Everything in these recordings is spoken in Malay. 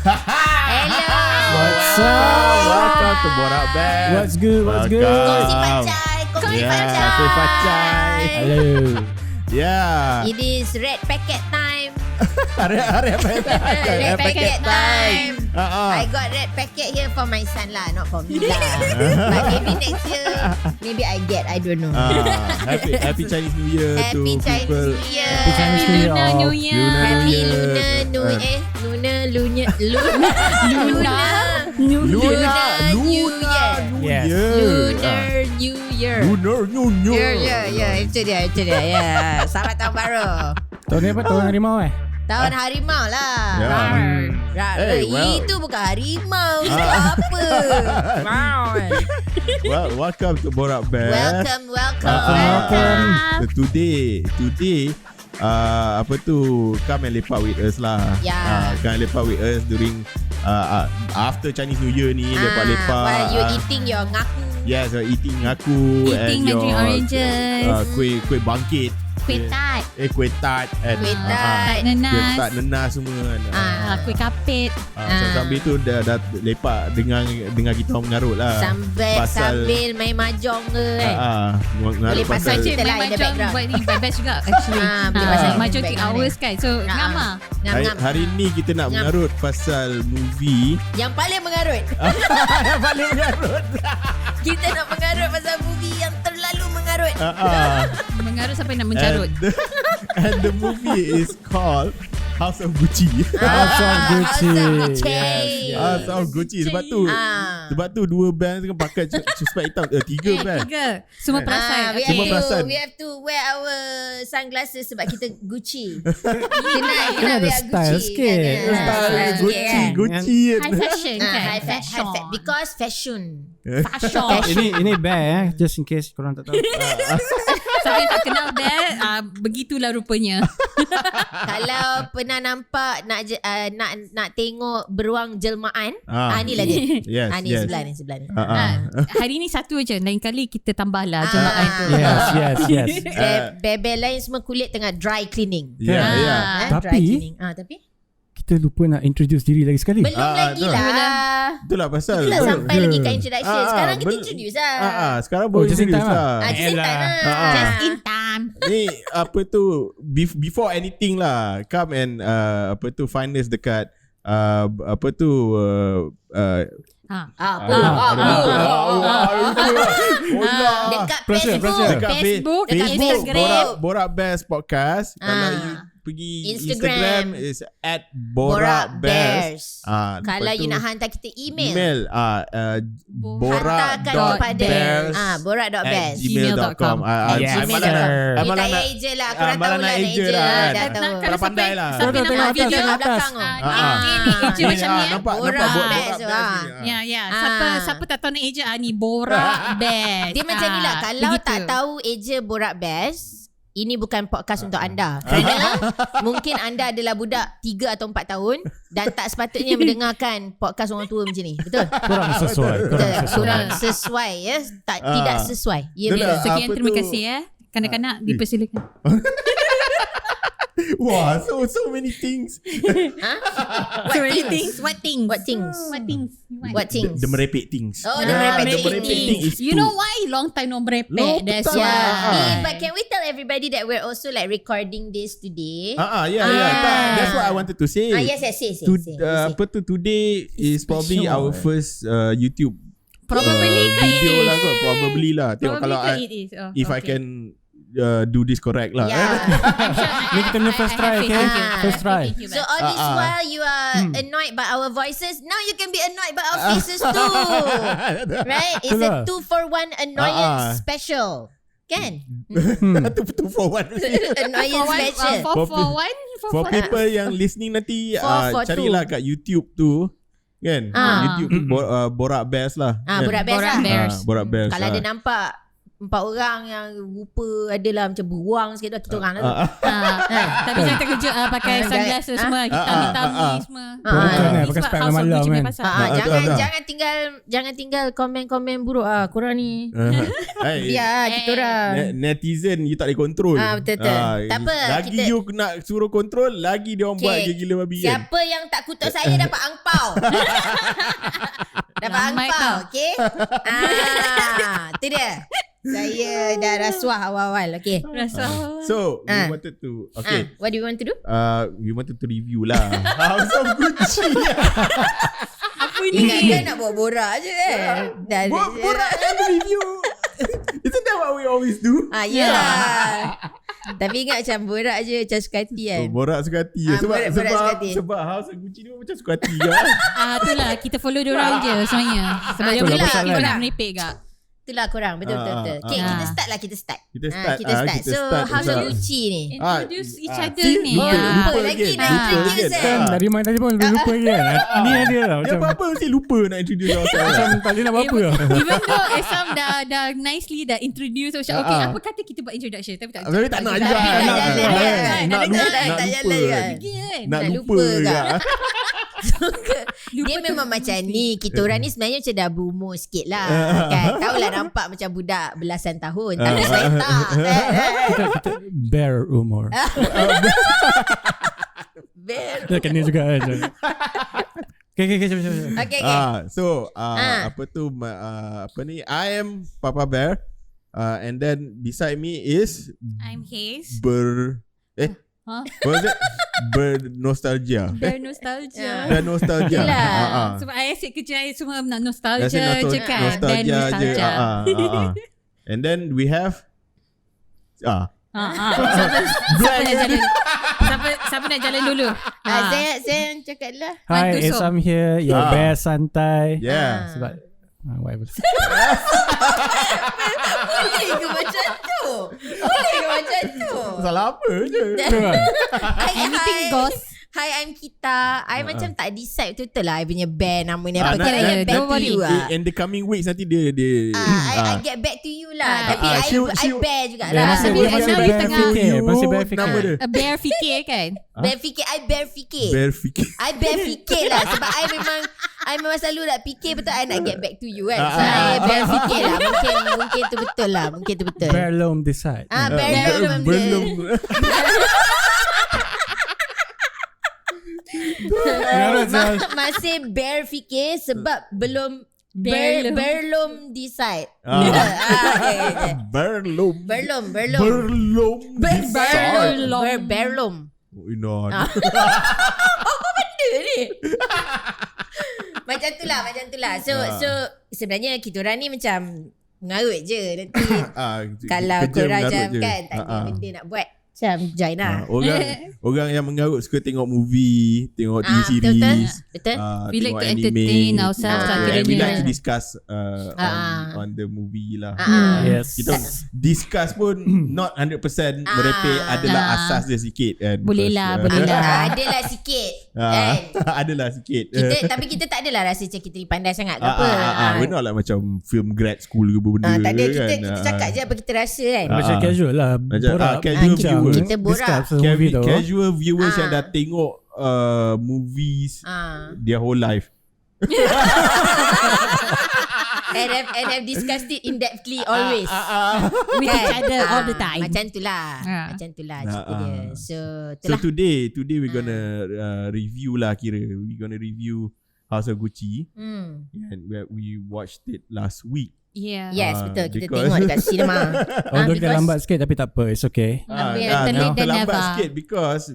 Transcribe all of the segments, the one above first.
Hello. What's up? Welcome to Borak Bears. What's good? What's good? Kongsi pacai. Kongsi Kongsi pacai. Hello. Yeah. It is red packet time. Red packet time. I Uh-uh. got red packet here for my son lah, not for me lah. But maybe next year, maybe I get. I don't know. Happy Chinese New Year to Happy Chinese people. New Year. Happy Chinese New Year. Lunar New Year. Happy Lunar Lunar New Year. Lunar New Year. Yes. Lunar New Year. Lunar New Year. Ya, itu dia. Ya. Selamat tahun baru. Tahun ni apa? Tahun harimau Tahun harimau lah. Ya. Hey, well. Itu bukan harimau. Itu apa? Well, welcome to Borak Bears. Welcome. Today, come and lepak with us lah. Yeah. Come and lepak with us during after Chinese New Year ni, lepak-lepak. While you eating your ngaku. Yes, eating aku Eating and your mandarin oranges. kuih bangkit. Kuih tart. Kuih tart and Kuih tart. Nenas. kuih tart nenas semua kan. Kuih kapit. Sambil tu dah lepak dengar kita orang mengarut lah. Sambil main mahjong ke kan. Mengarut Boleh pasal pasal cerita lah in the background. Buat ni best juga actually. boleh pasal Mahjong in the 3 background hours kan. So ngam lah. Ngam. hari ni kita nak Ngam. mengarut pasal movie. Yang paling mengarut. Yang paling mengarut. Kita nak mengarut pasal movie yang terlalu mengarut. Mengarut sampai nak mencarut. And the movie is called House of Gucci. House of Gucci. Yes. House of Gucci. Sebab tu dua band tu kan pakai sesuai hitam. Tiga band. 3. Semua perasan. Semua perasan. We have to wear our sunglasses sebab kita Gucci. Kena ada wear style Gucci, sikit. kan? Style Gucci. High fashion kan. High fashion. Because fashion. Ini band just in case korang tak tahu. Siapa yang tak kenal Bear, begitulah rupanya. Kalau pernah nampak nak tengok beruang jelmaan, inilah dia. Yes, Ni yes. sebelah ni. Hari ni satu je. Lain kali kita tambahlah jemaah tu. Yes. Bebel lain semua kulit tengah dry cleaning. Yeah. Tapi- dry cleaning. Tapi Kita lupa nak introduce diri lagi sekali. belum lagi lah. Itulah pasal. Itulah sampai lagi ke introduction. Sekarang kita bel- introduce lah. Sekarang boleh just in introduce time lah. Just in time lah. Just in time. Ni apa tu before anything lah, come and find us dekat Dekat Pressure. Facebook. Facebook, dekat Instagram. Borak Bears Podcast. Kalau you pergi Instagram is Borak Bears. Lepas Kalau you tu nak hantar kita email, hantarkan kepada borak.bears borak.bears@gmail.com. Yes, Gmail.com. sir. You tak payah eja lah. Korang tahu lah eja lah. Dah tahu. Korang pandai lah. Sampai Tengok nampak atas, video tengok atas. belakang. Ni eja macam ni. Nampak Borak Borak Bears. Bears ni. Ya. Siapa tak tahu nak eja ni Borak Bears. Dia macam ni lah. Kalau tak tahu eja Borak Bears, ini bukan podcast untuk anda. Kerana mungkin anda adalah budak 3 atau 4 tahun dan tak sepatutnya mendengarkan podcast orang tua macam ni. Betul? Kurang sesuai. Kurang sesuai ya. Tidak sesuai. Ya, Itulah. betul. Sekian, Apa terima tu? kasih ya. Kanak-kanak dipersilakan. Wah, so many things. What things? The merepek things. Oh, the merepek things. You know why? Long time no merepek. That's betul. why. But can we tell everybody that we're also like recording this today? Yeah. That's what I wanted to say. Yes. Say. Today is probably our first YouTube Probably video lah kot. Probably lah. Tengok kalau it is. if I can do this correct lah. Ni kita punya first try, okay? First try. So all this while you are annoyed by our voices, now you can be annoyed by our faces too. Right? It's a 2-for-1 annoyance special. Kan? 2-for-1 Annoyance special. 4-for-1. For people yang listening nanti 4-for-2. carilah kat YouTube tu. Kan? YouTube tu Borak Bears lah. Kan? Borak Bears lah. Borak Bears. Borak Bears. Kalau ada nampak 4 orang yang rupa adalah macam beruang sikit kita orang lah. Tapi jangan terkejut pakai sunglass semua, hitam-hitam ni semua. Pakai spek malam kan. Jangan tinggal komen-komen buruk korang ni. Biar kita orang. Netizen you tak boleh control. Betul. Tak apa. Lagi you nak suruh control, lagi dia orang buat gila-gila babi kan. Siapa yang tak kutuk saya dapat angpau. Dapat angpau, okey? Tu dia. Saya dah rasuah awal-awal, okey. So, we wanted to what do you want to do? We wanted to review lah House of Gucci. Apa ni? Ingatkan nak buat borak je kan. Borak kan review. Isn't that what we always do? Yalah. Tapi ingat macam borak je, macam suka hati kan. Borak suka hati. Borak suka hati. Sebab House of Gucci ni macam suka hati kan. Itulah kita follow diorang je sebenarnya. Sebab dia nak merepek gak. Itulah korang. Betul. Okay, kita start. Kita start. So, House of Gucci ni. Introduce each other ni. Lupa lagi nak introduce Dari mana tadi pun lupa lagi kan. Ni ada lah macam apa mesti lupa nak introduce ourselves. Macam tak boleh nak buat apa. Even though Esam dah nicely dah introduce macam okay, apa kata kita buat introduction tapi tak nak juga. Nak lupa juga. Dia memang macam ni. Kita orang ni sebenarnya macam dah berumur sikit lah kan. Tahulah nampak macam budak belasan tahun. Tapi saya tak. Kita bear umur. Bear. Dia kena juga kan. Okay. So apa tu apa ni, I am Papa Bear, and then beside me is I'm Haze. What was it? Bernostalgia. Bernostalgia. Sebab I asyik kerja semua nak nostalgia je kan. Nostalgia je. And then we have Siapa nak jalan dulu? Saya cakap lah. Hi, Esam here. Your bear santai. Yeah. Sebab whatever. Boleh ke macam tu? Salah apa je. Anything goes. Hi, I'm Kita. I macam tak decide betul lah I punya band nama ni apa. Kira get back don't to worry. you lah. In the coming weeks nanti dia I get back to you lah. Tapi I bear jugalah. Masih bear fikir. Nama dia A bear fikir kan? Bear fikir. I bear fikir. I bear fikir lah. Sebab I memang selalu nak fikir betul I nak get back to you kan. So I bear fikir lah. Mungkin tu betul lah. Bear loam decide. Belum. Masih bear fikir sebab belum Berlum. Berlum decide. Berlum. Apa benda ni? Macam tu lah. So sebenarnya kita orang ni macam mengarut je nanti. Kalau korang macam kan tak ada benda nak buat, macam join lah. Orang yang mengarut suka tengok movie, tengok TV series. Betul. We like to entertain ourselves. And we like to discuss on the movie lah. Yes. Kita discuss pun not 100% merepek, adalah asas dia sikit kan. Boleh lah. Adalah sikit kan. Adalah sikit. Tapi kita tak adalah rasa macam kita ni pandai sangat ke apa. We're not like macam film grad school ke benda. Tak ada, kan. kita cakap je apa kita rasa kan. Macam casual lah. Casual viewers. Kita borak. Casual viewers yang dah tengok movies their whole life. and have discussed it in depthly always. With each other all the time. Macam tu lah cerita dia. So today we're gonna review lah kira. We're gonna review House of Gucci. And we watched it last week. Yeah. Yes, betul. Kita tengok dekat cinema. Although kita lambat sikit tapi tak apa, it's okay. Terlambat sikit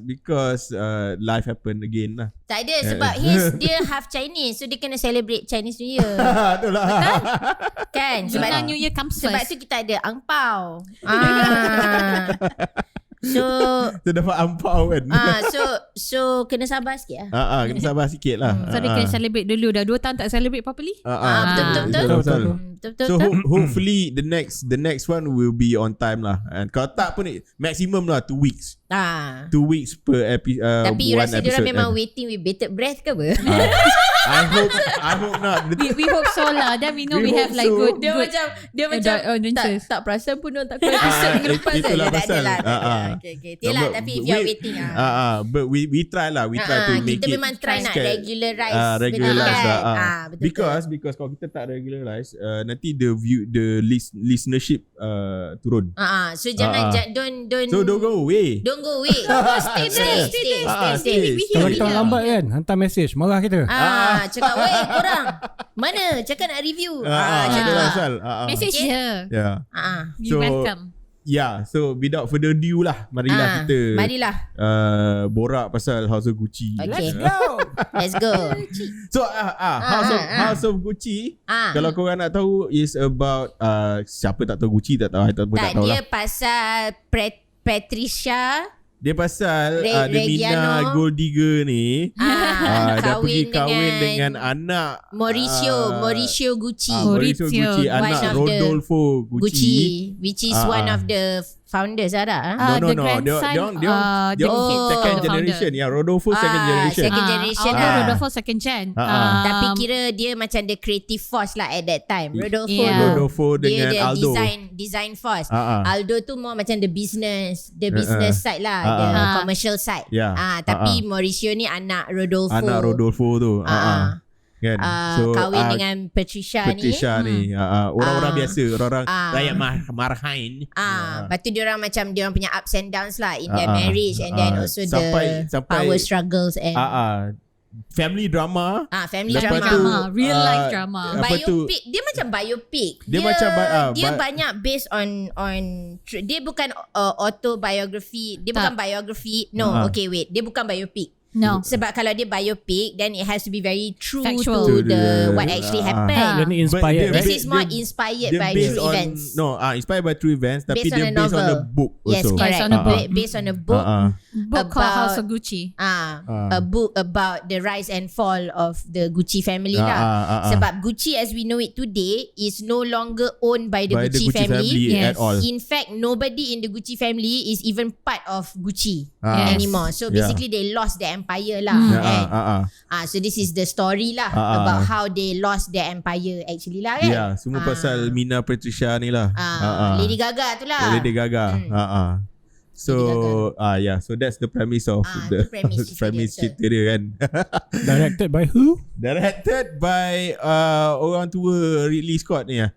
because life happen again lah. Tak ada sebab dia half Chinese, so dia kena celebrate Chinese New Year. Betul lah. Kan? Sebab New Year comes sebab first. tu kita ada angpau. So dapat ampau kan. So kena sabar sikit lah. Kena sabar sikit lah. So dia kena celebrate dulu. Dah 2 tahun tak celebrate properly. Betul. So hopefully the next one will be on time lah. And kalau tak pun maximum lah 2 weeks. 2 weeks per episode. Tapi you rasa diorang memang waiting with bated breath ke apa? I hope not. We hope so lah. Then we know we have like good. Dia macam tak perasan pun orang tak keluar episode minggu lepas. Itulah pasal. Okay. Tiyalah, tapi if you are waiting but we try lah. We try to make it. Kita memang try nak regularize. Because kalau kita tak regularize, nanti the listenership turun. So jangan don't go away. Don't go away. Stay. Kalau kita lambat kan, hantar message, marah kita. Cakap, weh korang, mana cakap nak review. Message je. Yeah. You welcome. Yeah, so without further ado lah, marilah kita borak pasal House of Gucci. Okay. Let's go. So House of Gucci, kalau korang nak tahu, is about siapa tak tahu Gucci tak tahu. Dia pasal Patricia. Dia pasal Mina Gold Digger ni dah pergi kahwin dengan anak Mauricio Gucci. Anak Rodolfo Gucci, which is one of the founders ada. No. Dia second generation. Ya, Rodolfo second generation. Rodolfo second gen. Tapi kira dia macam the creative force lah at that time. Rodolfo dengan dia Aldo. Design force. Aldo tu more macam the business side lah, the commercial side. Tapi Mauricio ni anak Rodolfo tu. Kan? So, kahwin dengan Patricia ni. Orang-orang biasa, orang-orang rakyat marhain. Lepas tu diorang macam diorang punya ups and downs lah in their marriage, and then also sampai power struggles and family drama. Family drama. Real life drama. Biopic. Dia macam biopic. Dia banyak based on dia bukan autobiography. Dia bukan biography. No, okay wait. Dia bukan biopic. No. Sebab kalau dia biopic, then it has to be very true Factual. to the what actually happened. Inspired. This is more inspired by true events. Inspired by true events, tapi dia based on a book also. Yes, correct. Based on a book. Book called House of Gucci. A book about the rise and fall of the Gucci family lah. Sebab Gucci as we know it today is no longer owned by the Gucci family. At all. In fact, nobody in the Gucci family is even part of Gucci anymore. So basically they lost their empire lah. So this is the story lah about how they lost their empire actually lah kan. Yeah, semua pasal Mina Patricia ni lah. Lady Gaga tu lah. Lady Gaga. So so that's the premise of the premise cerita dia kan. Directed by who? Directed by orang tua Ridley Scott ni lah.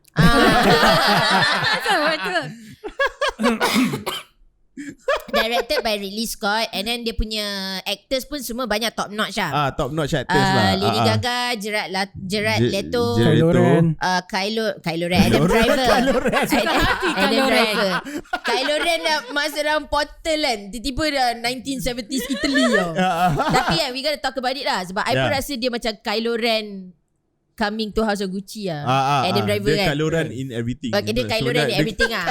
Directed by Ridley Scott, and then dia punya actors pun semua banyak top notch lah. Top notch actors lah. Lady Gaga, Gerard Leto, Kylo Ren, Adam Driver. Kylo Ren dah masuk dalam portal kan. Tiba-tiba dah 1970s Italy tau. Tapi we gotta talk about it lah. Sebab I pun rasa dia macam Kylo Ren coming to House of Gucci lah. Adam Driver dia kan. Kylo Ren in everything. Okay, dia Kylo Ren in everything lah.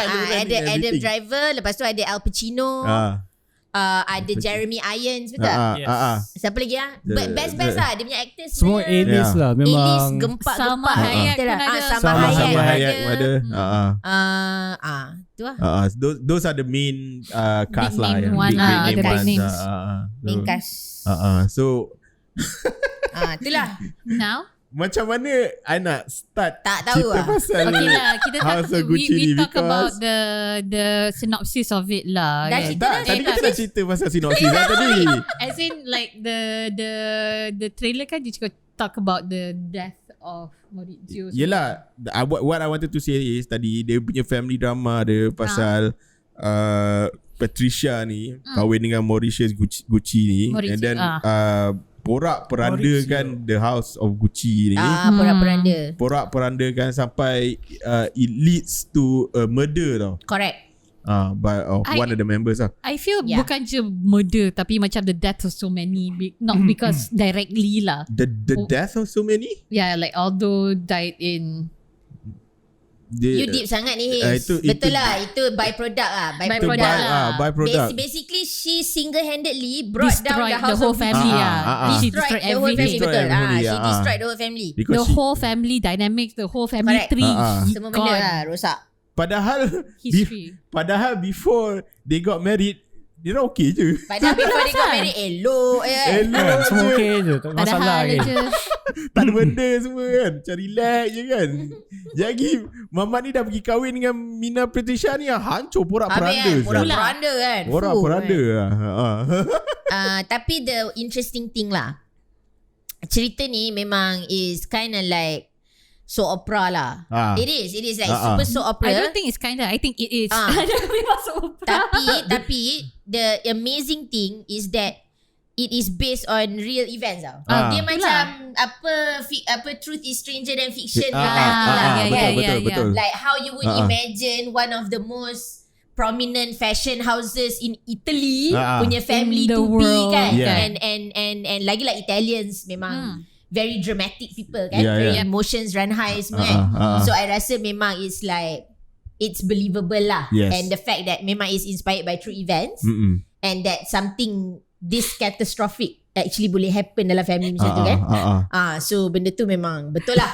Adam Driver, lepas tu ada Al Pacino, ada Jeremy Irons, betul? Siapa lagi lah? Best lah. Dia punya actors semua A-list lah. Memang A-list gempak-gempak. Sama Hayat pun ada. Sama Hayat pun ada. Tu lah. Those are the main cast lah. Big names. Main cast. So itulah. Now macam mana I nak start tak tahu cerita pasal kita House of Gucci we ni, talk about the synopsis of it lah. Dah cerita dah. Tadi kita dah cerita pasal synopsis lah tadi. As in like the trailer kan dia cakap talk about the death of Mauricio. Yelah, what I wanted to say is tadi dia punya family drama dia pasal Patricia ni kahwin dengan Mauricio Gucci ni, and then Borak perandakan the House of Gucci ni. Borak perandakan sampai it leads to a murder tau. Correct. By one of the members lah. I feel bukan je murder, tapi macam the death of so many, not because directly lah. The death of so many? Yeah, like although died in. You deep sangat ni betul lah. Itu byproduct lah. Byproduct. Basically she single-handedly brought down the whole family She destroyed the whole family. Betul. She destroyed the whole family. The whole family dynamics, the whole family tree. Semua benda lah rosak. Padahal before they got married, Dia orang okay je. Padahal before they got married, elok Semua okay je, tak masalah Padahal ke. je. Tak ada benda semua kan. Macam relax je kan. Jadi Mamat ni dah pergi kahwin dengan Mina Patricia ni, hancur porak-peranda. Porak-peranda kan. Porak-peranda lah. Tapi the interesting thing lah, cerita ni memang is kind of like soap opera lah. It is like super soap opera. I don't think it's kinda, I think it is. Memang soap opera. Tapi the amazing thing is that it is based on real events tau. Dia macam apa truth is stranger than fiction. Betul. Like how you would imagine one of the most prominent fashion houses in Italy punya family In the to world. be kan. And lagi like Italians memang very dramatic people kan. Very emotions run high semua kan. So I rasa memang it's like it's believable lah. And the fact that memang is inspired by true events and that something this catastrophic actually boleh happen dalam family macam tu kan. So benda tu memang betul lah.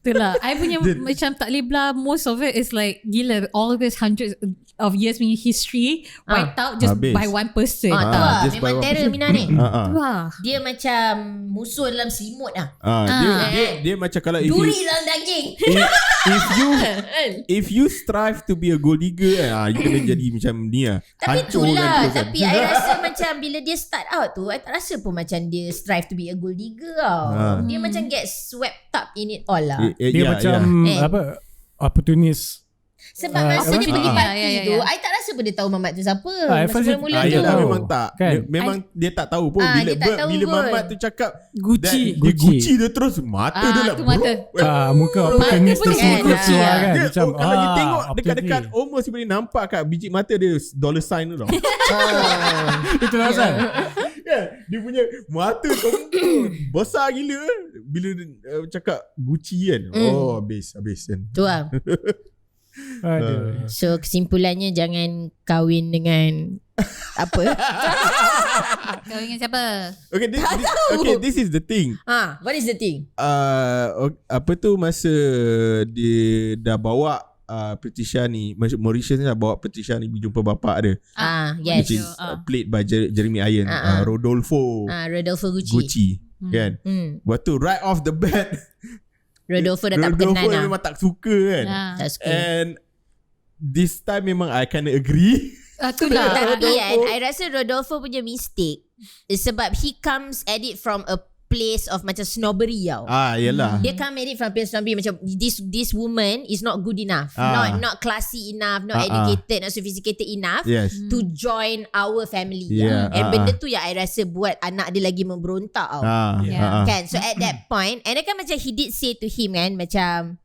Betul lah. I punya macam tak boleh belah. Most of it is like gila, all this hundreds of years punya history wiped out just by one person. Memang terror Mina ni. Wah. Dia macam musuh dalam selimut lah. Dia macam kalau duri dalam daging. if you strive to be a gold digger you kena jadi macam ni lah. Tapi itulah. Tapi I rasa macam bila dia start out tu, I tak rasa pun macam dia strive to be a gold digger tau. Dia macam get swept up in it all lah. Dia macam opportunist. Sebab masa dia pergi party tu, I tak rasa pun dia tahu Mamat tu siapa. Masa mula-mula tu. Memang tak kan? Dia tak tahu pun. Bila Mamat tu cakap Gucci dia terus mata dia lah muka opportunist tu semua keluar kan. Macam kalau you tengok dekat-dekat, almost boleh nampak kat biji mata dia dollar sign tu tau. Itu asal. Dia punya mata tu besar gila bila cakap Gucci kan. Habis kan. Tu lah. So kesimpulannya jangan kahwin dengan apa? Kahwin dengan siapa? This is the thing. What is the thing? Apa tu masa dia dah bawa Patricia ni, Mauritius ni dah bawa Patricia ni pergi jumpa bapak dia. Yes. Which is played by Jeremy Irons, Rodolfo Gucci kan. Waktu right off the bat Rodolfo dah tak berkenan lah. memang tak suka kan. Tak suka. And this time memang I kinda agree. Itulah. Tapi kan, I rasa Rodolfo punya mistake is sebab he comes at it from a place of macam snobbery tau. Yelah. Dia come at it from a place of snobbery. Macam this woman is not good enough. Not classy enough. Not educated. Not sophisticated enough to join our family. And benda tu yang I rasa buat anak dia lagi memberontak tau. Kan. So at that point, and then kan macam he did say to him kan, macam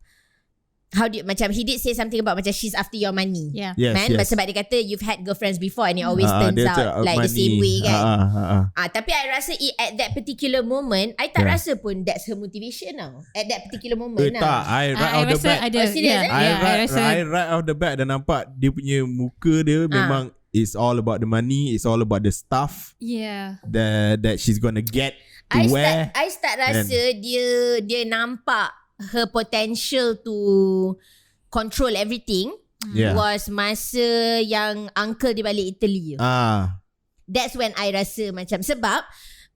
macam he did say something about macam she's after your money. Sebab dia kata you've had girlfriends before and it always turns out like money. The same way kan. Tapi I rasa at that particular moment, I tak rasa pun that's her motivation tau. At that particular moment tak, I right off the bat. I right off the bat dah nampak dia punya muka dia memang it's all about the money, it's all about the stuff. That she's gonna get to wear. I start rasa dia nampak her potential to control everything was masa yang uncle dia balik Italy. That's when I rasa macam, sebab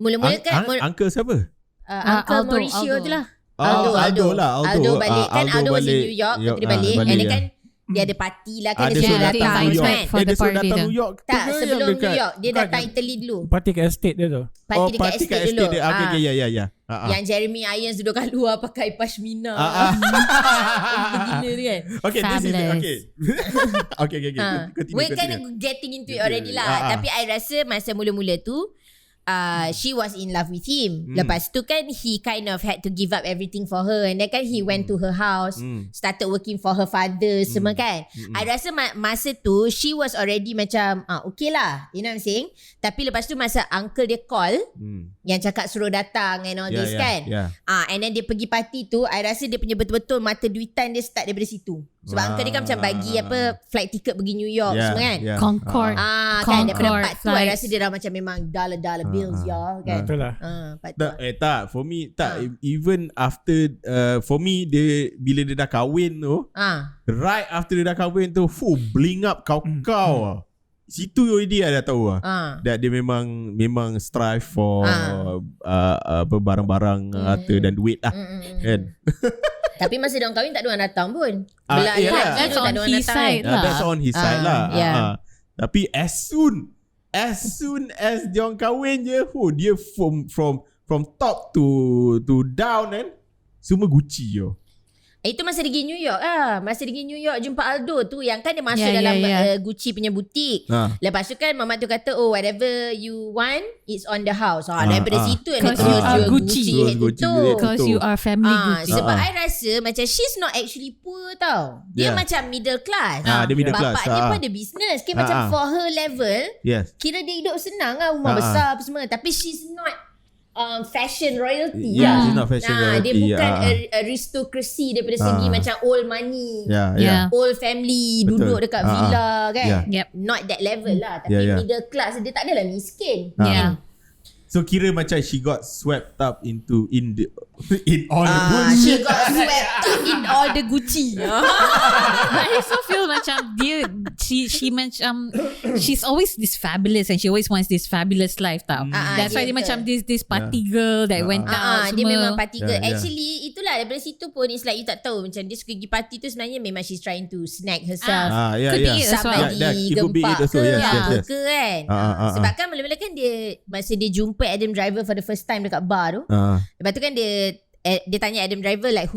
mula-mula kan uncle siapa? Uncle Mauricio tu lah. Aldo balik kan. Aldo was in New York. Dia balik. And then kan dia ada party lah kan. Dia suruh datang New York. For the party datang New York. Tak, sebelum New York dia datang Italy dulu. Party kat estate dia tu. Party dekat estate dulu. Ya. Yang Jeremy Irons duduk kat luar pakai pashmina. Gila tu kan. Okay, this is okay. We're kind of getting into it already lah. Tapi I rasa masa mula-mula tu she was in love with him. Lepas tu kan he kind of had to give up everything for her. And then kan he went to her house, started working for her father semua kan. I rasa masa tu she was already macam okay lah, you know what I'm saying. Tapi lepas tu masa uncle dia call yang cakap suruh datang and all this kan. And then dia pergi party tu, I rasa dia punya betul-betul mata duitan dia start daripada situ. Sebab uncle dia kan macam bagi flight ticket pergi New York semua kan. Concord. Kan daripada part tu I rasa dia dah macam memang dollar bills kan. Betul lah. Tak, for me tak, even after for me dia bila dia dah kahwin tu, right after dia dah kahwin tu bling up kau. situ already dah tahu that dia memang strive for barang-barang harta dan duit lah kan. Tapi masa dia orang kahwin tak ada orang datang pun. That's on his side lah. That's on his side lah. Tapi as soon as dia orang kahwin je, dia from top to down kan, semua Gucci yo. Itu masa dia pergi New York Masa dia pergi New York jumpa Aldo tu, yang kan dia masuk dalam Gucci punya butik. Lepas tu kan mamat tu kata, oh whatever you want, it's on the house. Daripada situ dia terus jual Gucci because you are family Gucci. Sebab I rasa macam she's not actually poor tau. Dia macam middle class. Dia middle class. Bapak dia pun ada business. Macam for her level, kira dia hidup senang lah, rumah besar apa semua. Tapi she's not fashion royalty she's not fashion royalty. Dia bukan aristocracy daripada segi macam old money, old family, duduk dekat villa kan. Not that level lah. Tapi middle class, dia tak adalah miskin. So kira macam she got swept up in all the Gucci. She got swept up in all the Gucci. I also feel macam she macam she's always this fabulous and she always wants this fabulous life tau. That's why dia macam this party girl that went out semua. Dia memang party girl. Actually itulah daripada situ pun it's like you tak tahu macam dia suka pergi party tu sebenarnya memang she's trying to snag herself. Could be somebody gempak ke apa ke kan. Sebab kan mula-mula kan dia masa dia jumpa Adam Driver for the first time dekat bar tu. Lepas tu kan dia tanya Adam Driver like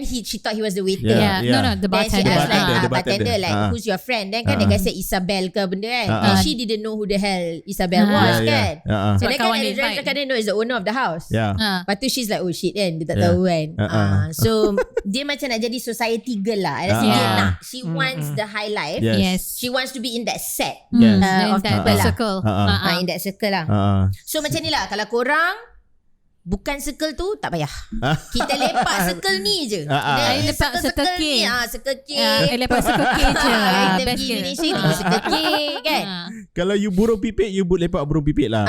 she thought he was the waiter. No, the bartender. The bartender like who's your friend? Then kan dia kata Isabel ke benda kan. And she didn't know who the hell Isabel was kan. So then kan Adam Driver cakap no, is the owner of the house. Lepas tu she's like oh shit kan, dia tak tahu kan. So dia macam nak jadi society girl lah. I rasa dia nak, she wants the high life. She wants to be in that set of people lah. Circle. In that circle lah. So macam ni lah, kalau korang bukan circle tu tak payah. Kita lepak circle ni je. Kita lepak circle K. Circle K. Lepak circle K je. Kita pergi Malaysia ni circle K kan. Kalau you burung pipit, you lepak burung pipit lah.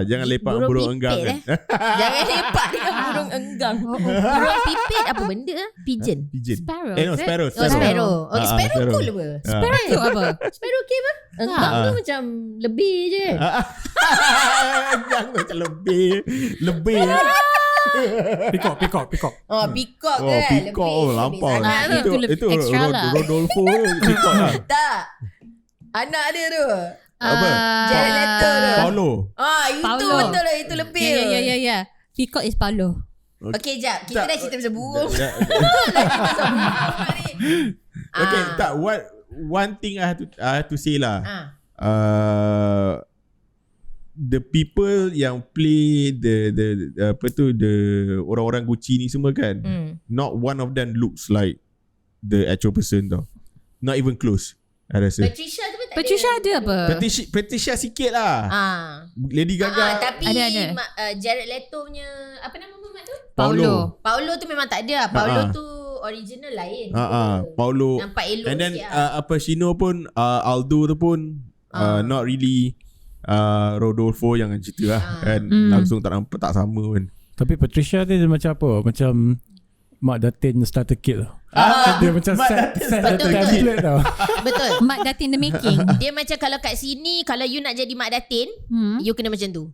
Jangan lepak burung enggang kan. Jangan lepak dengan burung enggang. Burung pipit apa benda? Pigeon. Sparrow. Sparrow. Sparrow. Sparrow cool apa? Sparrow tu apa? Sparrow okay apa? Enggang tu macam lebih je. Enggang tu macam lebih. Peacock. Peacock kan. Peacock lampau. Itu extra lah. Rodolfo peacock lah. Tak. Anak dia tu. Apa? Jared Leto tu. Paulo. Itu betul lah. Itu lebih. Ya. Peacock is Paulo. Okay, jap. Kita dah cerita pasal burung. Okay, tak. One thing I have to say lah. The people yang play the orang-orang Gucci ni semua kan, not one of them looks like the actual person tau. Not even close. I rasa Patricia ada apa? Patricia sikit lah. Lady Gaga tapi ada. Jared Leto punya apa nama mamat tu? Paulo tu memang tak ada. Paulo tu original lain. Paulo. Nampak elok. And then Pacino pun Aldo tu pun not really Rodolfo yang cerita lah kan. Langsung tak nampak, tak sama kan. Tapi Patricia dia macam apa? Macam Mak Datin starter kit lah. Dia macam set template tau. Betul. Mak Datin the making. Dia macam kalau kat sini, kalau you nak jadi Mak Datin, you kena macam tu.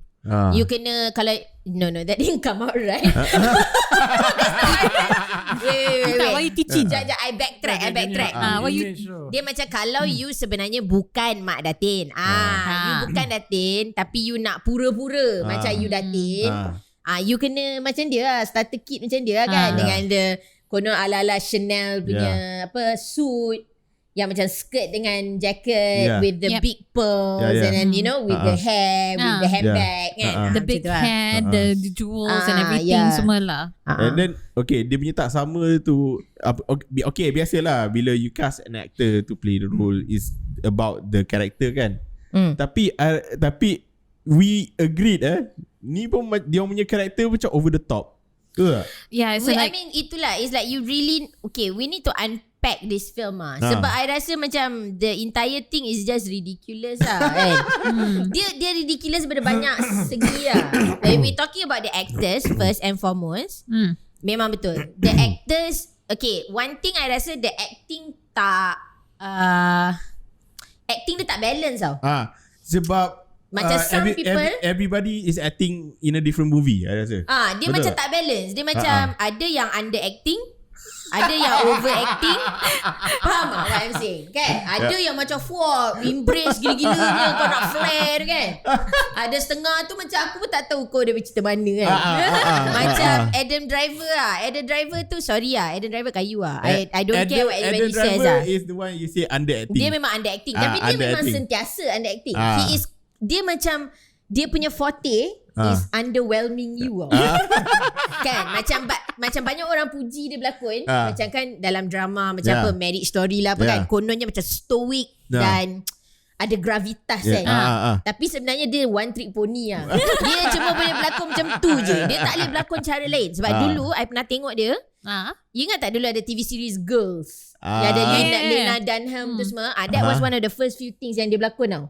You kena kalau no that didn't come out right. Wait. Why you teaching? Sekejap, I backtrack. Dia macam kalau you sebenarnya bukan Mak Datin. You bukan Datin, tapi you nak pura-pura macam you Datin. You kena macam dia lah, starter kit macam dia lah kan. Dengan the konon ala-ala Chanel punya apa suit yang macam skirt dengan jacket with the big pearls and then you know with the hair, with the handbag kan. The big head, the jewels and everything semua lah. And then okay, dia punya tak sama tu. Okay, biasalah bila you cast an actor to play the role is about the character kan. Tapi we agreed ni pun dia punya character macam over the top. Yeah, so I mean itulah, it's like you really okay, we need to unpack this film sebab I rasa macam the entire thing is just ridiculous lah kan. Dia ridiculous pada banyak segi lah. When we talking about the actors first and foremost, memang betul the actors. Okay, one thing I rasa the acting tak acting dia tak balance tau. Sebab macam some people everybody is acting in a different movie, I rasa. Dia betul macam tak balance. Dia macam ada yang underacting, ada yang overacting. Faham tak what I'm saying? Kan? Ada yang macam embrace gila-gilanya, kau nak flare kan. Ada setengah tu macam aku pun tak tahu kau dia cerita mana kan. Macam Adam Driver Adam Driver tu sorry Adam Driver kayu I don't care what everybody says Adam Driver is the one you say underacting. Dia memang underacting, tapi dia memang sentiasa underacting. Dia macam dia punya forte is underwhelming you kan, macam banyak orang puji dia berlakon macam kan dalam drama macam apa Marriage Story lah apa kan, kononnya macam stoic dan ada gravitas kan. Tapi sebenarnya dia one trick pony dia cuma boleh berlakon macam tu je. Dia tak boleh berlakon cara lain. Sebab dulu I pernah tengok dia. You ingat tak dulu ada TV series Girls yang ada Lena Dunham tu semua. That was one of the first few things yang dia berlakon tau.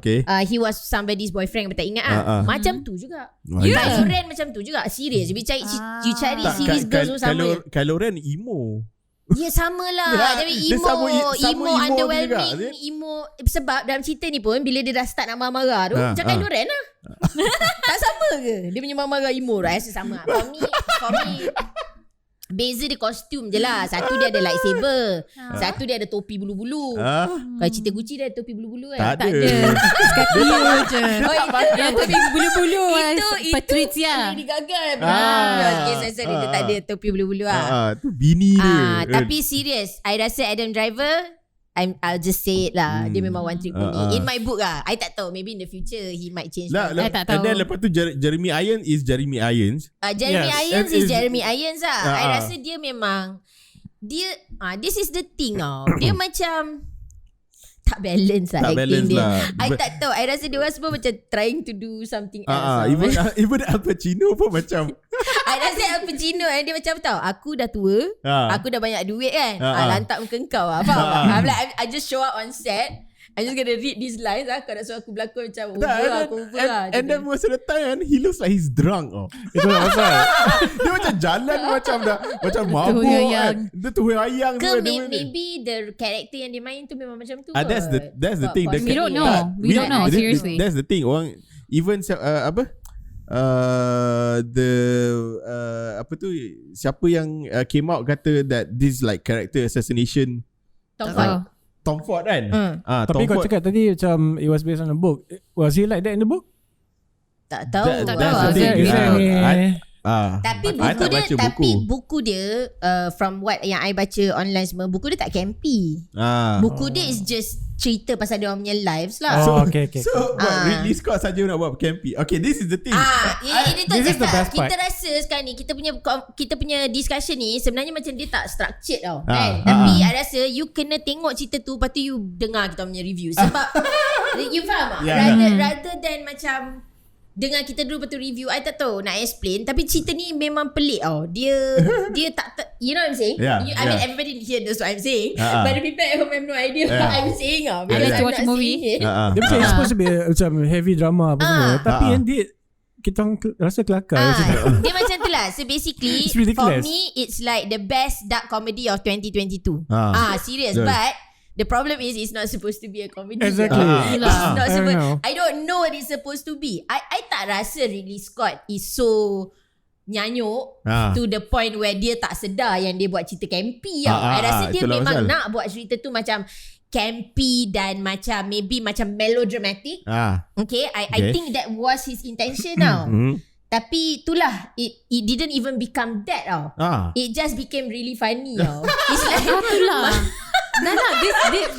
Okay. He was somebody's boyfriend, tak ingat macam tu juga. Kylo Ren macam tu juga. Serius. You cari series Girls tu sama. Kylo Ren emo. Ya sama lah. Tapi emo underwhelming, emo. Sebab dalam cerita ni pun bila dia dah start nak marah-marah tu macam Kylo Ren lah. Tak sama ke? Dia punya marah-marah emo rasa sama. For me beza dia kostum je lah. Satu dia ada lightsaber, satu dia ada topi bulu-bulu. Kalau cerita Gucci dia ada topi bulu-bulu kan? Tak ada. Sekali je. Yang topi bulu-bulu Patricia Lady Gaga. Sorry dia tak ada topi bulu-bulu tu bini dia. Tapi serius, I rasa Adam Driver, I'll just say it lah. Dia memang one trick pony. In my book I tak tahu. Maybe in the future he might change. I tak tahu. And then lepas tu Jeremy Irons is Jeremy Irons. Jeremy Irons is Jeremy Irons lah. I rasa dia memang this is the thing dia macam tak balance lah acting dia. I tak tahu. I rasa dia orang semua macam trying to do something else. Even Al Pacino pun macam I rasa Al Pacino dia macam tahu, aku dah tua, aku dah banyak duit kan, lantak muka kau faham? I'm like I just show up on set, I'm just gonna read these lines kau nak suruh aku berlakon macam over lah. And then most of the time he looks like he's drunk. Itu lah pasal dia macam jalan macam mabuk dia tuhuyang ke maybe the character yang dia main tu memang macam tu. That's the thing. We don't know seriously. That's the thing. Orang even apa tu, siapa yang came out kata that this like character assassination, Tom Ford kan. Tapi kau cakap tadi macam it was based on a book. Was he like that in the book? Tak tahu. Tapi buku dia from what yang I baca online semua, buku dia tak campy. Buku dia is just cerita pasal dia orang punya lives lah. So Ridley Scott saja nak buat campy. Okay, this is the thing. Ini tu cakap kita rasa sekarang ni kita punya discussion ni sebenarnya macam dia tak structured tau kan. Tapi I rasa you kena tengok cerita tu, lepas tu you dengar kita punya review. Sebab you faham tak? Rather than macam dengar kita dulu betul review, I tak tahu nak explain. Tapi cerita ni memang pelik tau. Dia tak you know what I'm saying? I mean everybody here knows what I'm saying, but the people at home have no idea what I'm saying because I watch movie. Dia macam supposed to be macam heavy drama apa semua. Tapi yang dia kita rasa kelakar. Dia macam tu lah. So basically for me it's like the best dark comedy of 2022. Serious. But the problem is it's not supposed to be a comedy. Exactly. It's not supposed. I don't know what it's supposed to be. I tak rasa Ridley Scott is so nyanyuk to the point where dia tak sedar yang dia buat cerita campy. I rasa dia memang nak buat cerita tu macam campy dan macam maybe macam melodramatic. Okay, I think that was his intention now. Tapi itulah it didn't even become that It just became really funny It's like itulah.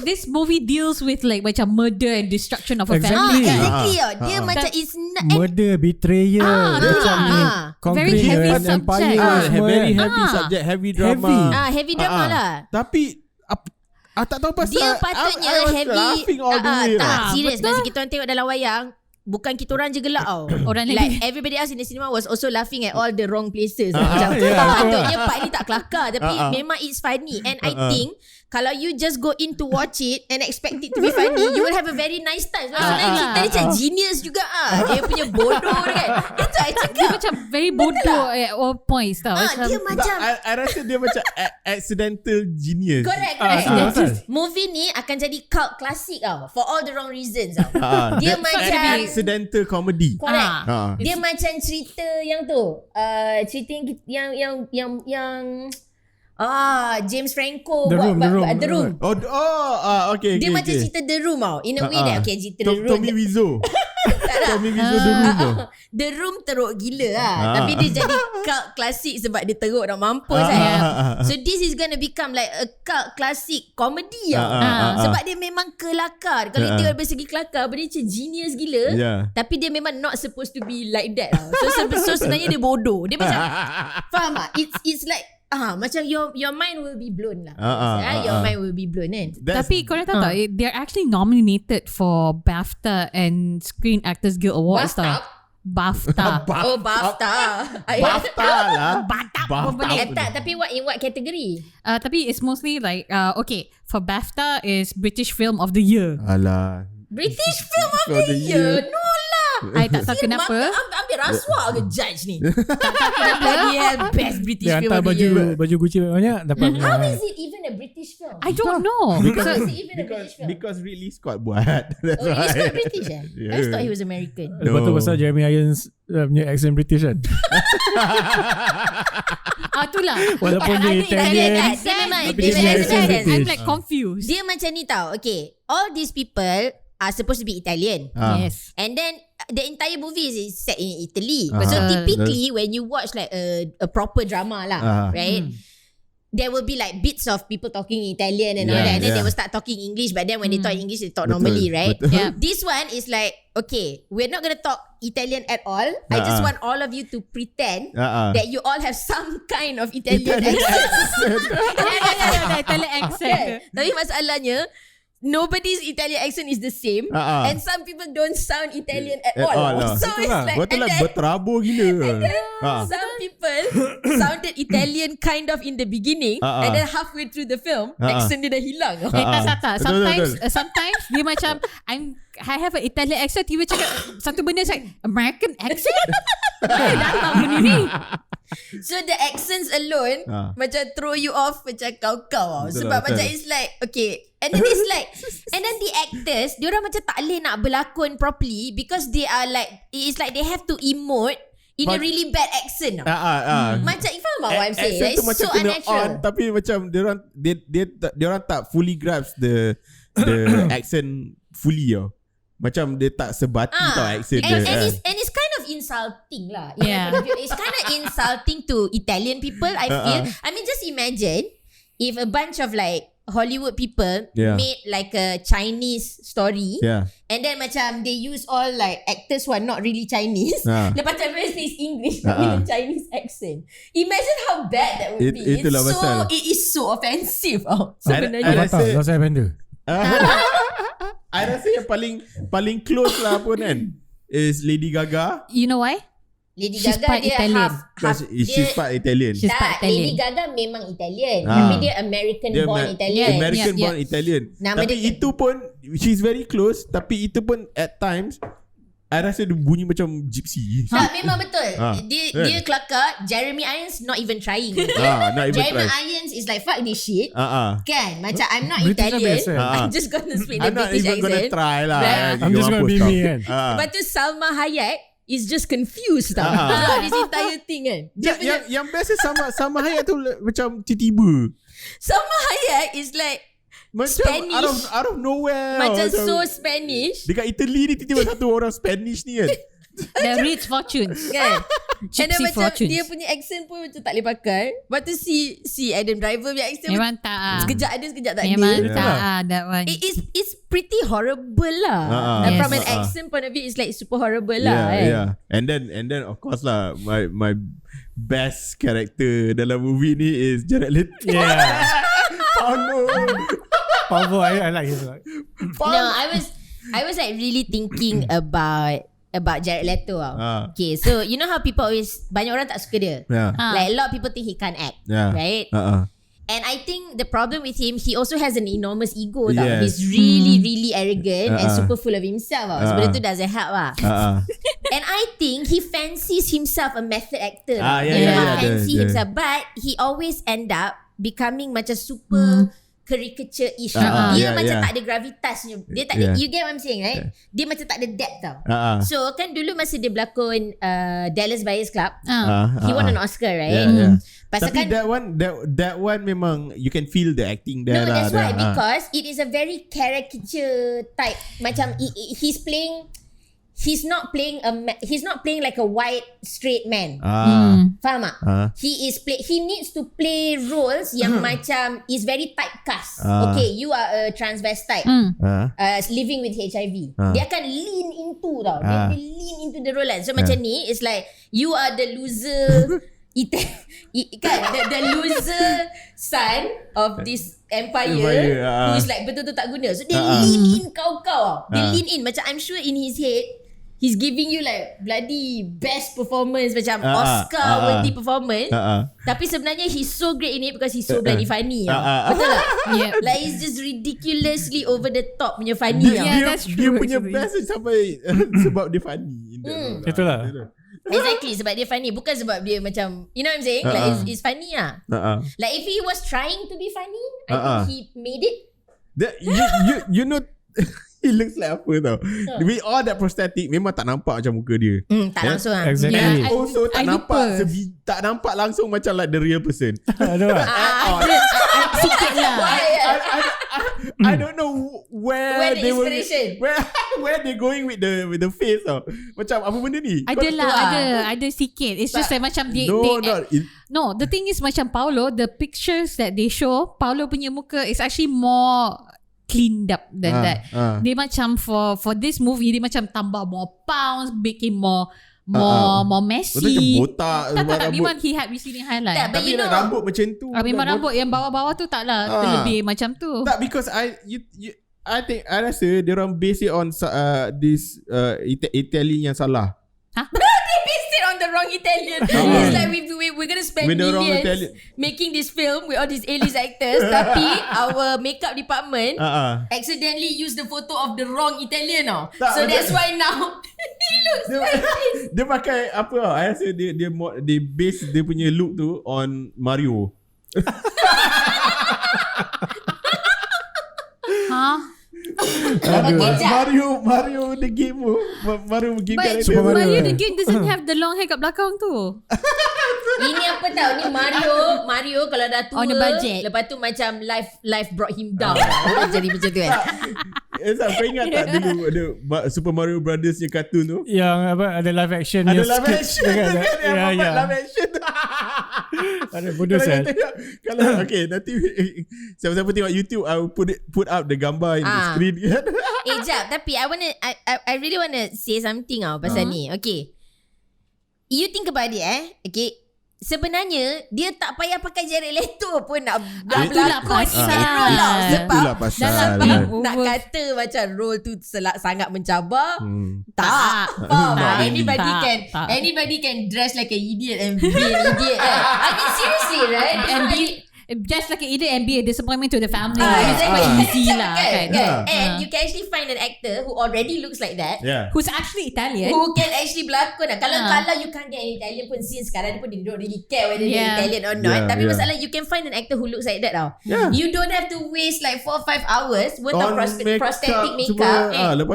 This movie deals with like macam murder and destruction of a family. Exactly. Dia macam it's murder, betrayal, very heavy subject. Very heavy subject, heavy drama. Heavy drama lah. Tapi tak tahu pasal dia patutnya heavy. Tak serius. Masa kita orang tengok dalam wayang, bukan kita orang je gelak tau. Orang like lain. everybody else in the cinema was also laughing at all the wrong places. Macam patutnya part ni tak kelakar, tapi memang it's funny. And I think kalau you just go in to watch it and expect it to be funny, you will have a very nice time. Sebenarnya cerita ni macam genius juga dia punya bodoh kan. Itu I cakap. Dia macam very bodoh at all points tau. Dia macam I rasa dia macam accidental genius. Correct. Movie ni akan jadi cult classic tau, for all the wrong reasons tau. Dia macam accidental comedy. Correct. Dia macam cerita yang tu, cerita yang James Franco The Room. Okay. Dia macam cerita The Room tau. In a way that cerita The Room. Tommy Wiseau. Tommy Wiseau The Room tau. The Room teruk gila lah. Tapi dia jadi cult classic sebab dia teruk dah mampus So this is gonna become like a cult classic comedy sebab dia memang kelakar. Kalau tengok dari segi kelakar, dia macam genius gila. Tapi dia memang not supposed to be like that tau. So sebenarnya dia bodoh. Dia macam faham tak? It's like macam your mind will be blown lah. Your mind will be blown kan. Tapi korang tahu tak, they're actually nominated for BAFTA and Screen Actors Guild Awards tau. BAFTA. BAFTA. BAFTA lah. BAFTA. Tapi in what category? Tapi it's mostly like okay, for BAFTA is British Film of the Year. Alah. British Film of the Year. No lah. I tak tahu kenapa. Ambil rasuah ke judge ni? Tak tahu kenapa dia best British Film of the Year. Baju Gucci banyak dapat. How is it even a British film? I don't know. How is it even a British film? Because Ridley Scott buat. Ridley Scott British I just thought he was American. Lepas tu pasal Jeremy Irons punya accent British kan. Itulah. Walaupun dia Italian, I'm like confused. Dia macam ni tau. Okay, all these people are supposed to be Italian. Yes. And then the entire movie is set in Italy. So typically when you watch like a proper drama lah, right? There will be like bits of people talking Italian and all that, and then they will start talking English, but then when they talk English they talk normally, right? This one is like, okay, we're not gonna talk Italian at all. I just want all of you to pretend that you all have some kind of Italian accent. Italian accent. Tapi masalahnya nobody's Italian accent is the same, and some people don't sound Italian at all. So it's like, betul lah, berterabur gila. Some people sounded Italian kind of in the beginning, and then halfway through the film accent dia dah hilang. Tak. Sometimes dia macam I have an Italian accent, tiba cakap satu benda like American accent. Datang benda ni. So the accents alone macam throw you off macam kau-kau. Sebab macam it's like, okay, and then it's like, and then the actors diorang macam tak boleh nak berlakon properly because they are like, it's like they have to emote in a really bad accent. Macam you faham what I'm saying? Accent tu It's macam so kena unnatural. on, tapi macam diorang tak fully grasp the accent fully tau. Macam dia tak sebati tau accent dia. And it's kind of insulting lah. It's kind of insulting to Italian people, I feel. I mean, just imagine if a bunch of like Hollywood people made like a Chinese story, and then macam they use all like actors who are not really Chinese. Lepas tu everyone speaks English with a Chinese accent. Imagine how bad that would be. It is so offensive. Sebenarnya. Saya benda. I rasa yang paling close lah pun kan is Lady Gaga. You know why? Lady She's Gaga part dia Italian. She's part Italian. She's part Italian. Lady Gaga memang Italian, tapi dia American born Italian. American born Italian. Tapi itu pun she's very close. Tapi itu pun at times I rasa dia bunyi macam gypsy. Memang betul. Dia kelakar. Jeremy Irons not even trying. Jeremy Irons is like, fuck this shit. Kan? Macam I'm not British Italian. accent. I'm just gonna speak the I'm not British even accent. gonna try lah. I'm just gonna be me kan. Lepas tu Salma Hayek is just confused tau. This entire thing kan. Yang best sama Hayek tu macam tiba-tiba. Salma Hayek is like macam Spanish. out of nowhere. Macam so Spanish. Dekat Italy ni tiba-tiba satu orang Spanish ni kan. The rich fortunes Kan. And then Gypsy macam fortunes. dia punya accent pun macam tak boleh pakai. Lepas tu si Adam Driver punya accent Memang tak. sekejap ada sekejap tak ada. Memang tak that one. It's pretty horrible lah. And from an accent point of view, it's like super horrible lah. And then of course lah, my best character dalam movie ni is Jared Leto. Oh no. Pavo, I like his. No, I was like really thinking about about Jared Leto tau. Okay, so you know how people always, banyak orang tak suka dia. Like a lot of people think he can't act, right? And I think the problem with him, he also has an enormous ego tau. He's really really arrogant and super full of himself tau. So benda tu doesn't help lah. And I think he fancies himself a method actor. Fancy himself, but he always end up becoming macam super caricature-ish. Dia macam tak ada gravitasnya. Dia tak ada, you get what I'm saying, right? Dia macam tak ada depth tau. So kan dulu masa dia berlakon Dallas Buyers Club, he won an Oscar, right? Pasal tapi kan that one memang you can feel the acting there. No, that's why, because it is a very caricature type. Macam he's not playing like a white straight man. Faham tak? He needs to play roles yang macam is very typecast. Okay, you are a transvestite living with HIV. Dia akan lean into tau. Dia lean into the role. So macam ni, it's like you are the loser kan, the loser son of this empire who is like betul-betul tak guna. So dia lean in kau. Dia lean in. Macam I'm sure in his head he's giving you like bloody best performance, macam Oscar worthy performance. Tapi sebenarnya he's so great in it because he's so bloody funny. Betul tak? Like he's just ridiculously over the top punya funny. That's true. Dia punya best sampai sebab dia funny. Itulah. Exactly, sebab dia funny, bukan sebab dia macam, you know what I'm saying? Like it's funny lah. Like if he was trying to be funny, I think he made it. You know he looks like apa tau. With all that prosthetic, memang tak nampak macam muka dia. Tak langsung lah. Exactly. Also tak nampak langsung macam like the real person. Sikit lah. I don't know where the they inspiration where they going with the face tau. Macam apa benda ni? Ada sikit. It's just like macam No, the thing is macam Paulo, the pictures that they show, Paulo punya muka is actually more cleaned up than that. Dia macam for this movie, dia macam tambah more pounds, making more messy. Macam botak. Tak, memang he had receding hairline. Tapi rambut macam tu. Memang rambut yang bawah-bawah tu taklah terlebih macam tu. Tak, because I rasa dia orang base it on this Italian yang salah. They based it on the wrong Italian. It's like we're gonna spend millions making this film with all these A-list actors, tapi our makeup department accidentally use the photo of the wrong Italian now. So that's why now he looks like this. Dia pakai apa tau? I rasa dia base dia punya look tu on Mario. Mario the game tu. Mario game character. But Mario the game doesn't have the long hair kat belakang tu. Ini apa tau? Ni Mario kalau dah tua, on a budget. lepas tu macam life brought him down. Jadi macam tu kan. Kau ingat tak dulu ada Super Mario Brothers yang kartun tu? Yang apa, ada live action. Ada live action tu kan. Live action tu. Ada bodoh saya. Kalau okay, nanti siapa-siapa tengok YouTube, I will put up the gambar in the screen kan. Jap, tapi I really wanna say something pasal ni. Okay, you think about it okay. Sebenarnya dia tak payah pakai Jared Leto pun nak berlakon sebab nak kata macam role tu sangat mencabar. Tak. Anybody can dress like an idiot and be an idiot. I mean seriously, right? And be just like an idiot and be a disappointment to the family. It's quite easy lah kan. And you can actually find an actor who already looks like that, who's actually Italian, who can actually berlakon. Kalau you can't get an Italian pun, since sekarang ni pun they don't really care whether they're Italian or not. Tapi masalah, you can find an actor who looks like that tau. You don't have to waste like 4 or 5 hours worth of prosthetic makeup. No.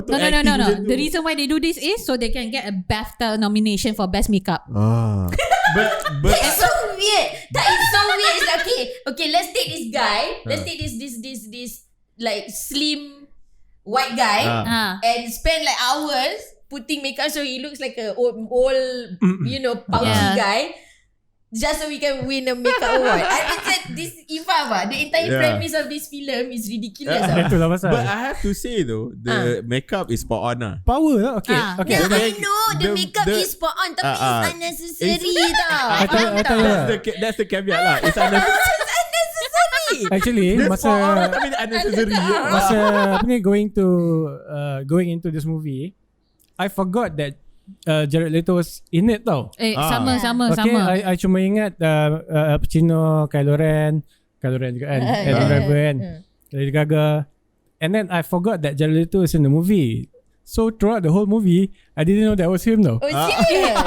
The reason why they do this is so they can get a BAFTA nomination for best makeup. But it's so weird. That is so weird. It's like, okay, let's take this guy. Let's take this like slim white guy and spend like hours putting makeup so he looks like a old pouty guy, just so we can win a makeup award. I said this, the entire premise of this film is ridiculous. But I have to say though, the makeup is spot on. Power lah. Okay. I know the makeup is spot on, tapi it's unnecessary tau. That's the caveat lah. It's unnecessary. Actually, masa going into this movie, I forgot that Jared Leto was in it tau. Sama. I cuma ingat Al Pacino, Kylo Ren juga kan, Adam Driver kan, Lady Gaga, and then I forgot that Jared Leto is in the movie. So throughout the whole movie, I didn't know that was him though. Oh, serious?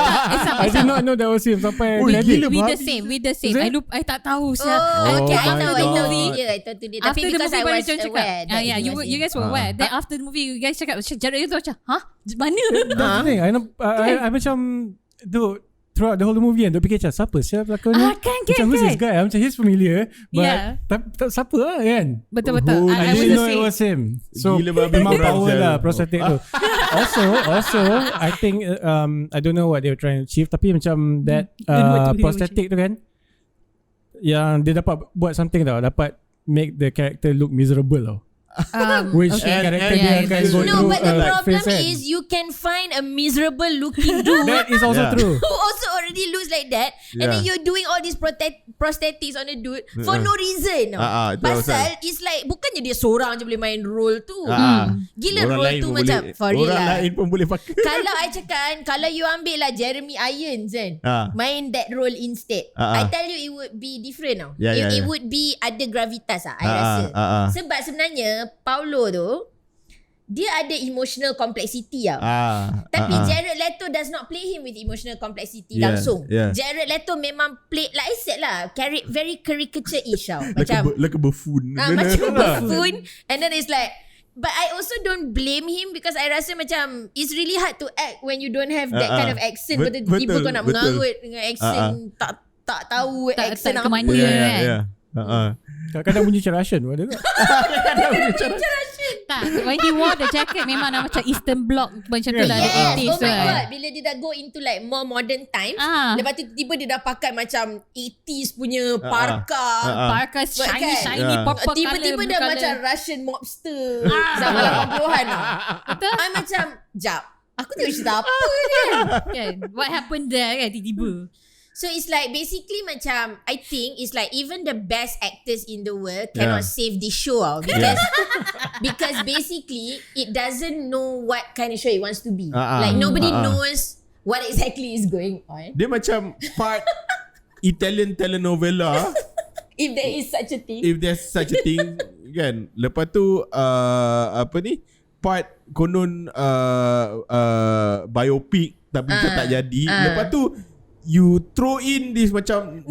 I did not know that was him sampai With the same. I tak tahu sah. Okay, I after know. the movie. Tapi because I was aware. You guys were aware. Then after the movie, you guys cakap Jared Leto macam, mana? That's the thing. I macam throughout the whole movie duk fikir macam siapa pelakon ni? Macam who's this guy? Macam he's familiar, but tak siapa lah kan? Betul. I didn't know it was him. So memang power lah prosthetic tu. Also I think I don't know what they were trying to achieve, tapi macam that prosthetic tu kan, yang dia dapat buat something tau, dapat make the character look miserable tau. Which character dia akan go through. But the problem is you can find a miserable looking dude that is also true, who also already looks like that, and then you're doing all these prosthetics on a dude for no reason. Pasal it's like bukannya dia seorang je boleh main role tu. Gila orang role tu macam for real lah. Orang lain pun boleh pakai. Kalau I cakap, kalau you ambil lah Jeremy Irons kan, main that role instead, I tell you it would be different tau. It would be ada gravitas I rasa. Sebab sebenarnya Paulo tu dia ada emotional complexity tau. Tapi Jared Leto does not play him with emotional complexity langsung. Jared Leto memang play like I said lah, very caricature-ish tau. Macam like a buffoon. Macam buffoon. And then it's like, but I also don't blame him because I rasa macam it's really hard to act when you don't have that kind of accent. Tiba-tiba kau nak mengarut dengan accent tak tahu accent ke mana kan. Kadang-kadang bunyi macam Russian. Kadang-kadang bunyi macam Russian. Tak, when he wore the jacket memang nak macam Eastern Bloc macam tu lah. Yes, oh my god. Bila dia dah go into like more modern times, lepas tu tiba dia dah pakai macam 80s punya parka shiny purple colour. Tiba-tiba dah macam Russian mobster zaman 80-an lah. Betul? I macam, jap, aku tengok cerita apa ni? What happened there kan tiba-tiba. So it's like basically macam I think it's like even the best actors in the world cannot save this show because basically it doesn't know what kind of show it wants to be. Like nobody knows what exactly is going on. Dia macam part Italian telenovela. If there is such a thing. If there's such a thing kan. Lepas tu apa ni, part konon biopic tapi tak jadi. Lepas tu you throw in this macam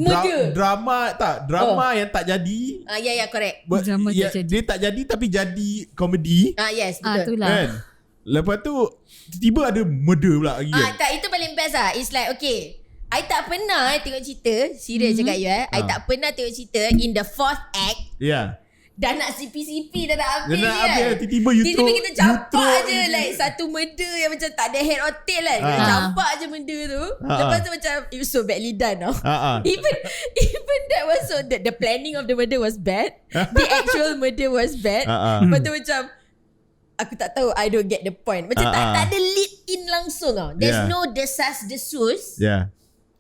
drama yang tak jadi. Correct. Dia tak jadi tapi jadi komedi. Yes, betul. Kan? Lepas tu tiba-tiba ada murder pula lagi kan. Tak, itu paling best lah. It's like okay, I tak pernah tengok cerita, serius cakap you I tak pernah tengok cerita in the 4th act. Dah nak CP dah nak habis kan. Tiba-tiba kita campak je like satu murder yang macam tak ada head or tail kan. Kita campak je benda tu. Lepas tu macam it was so badly done tau. Even that was so the planning of the murder was bad. The actual murder was bad. Lepas tu macam aku tak tahu, I don't get the point. Macam tak ada lead in langsung tau. There's no desas-desus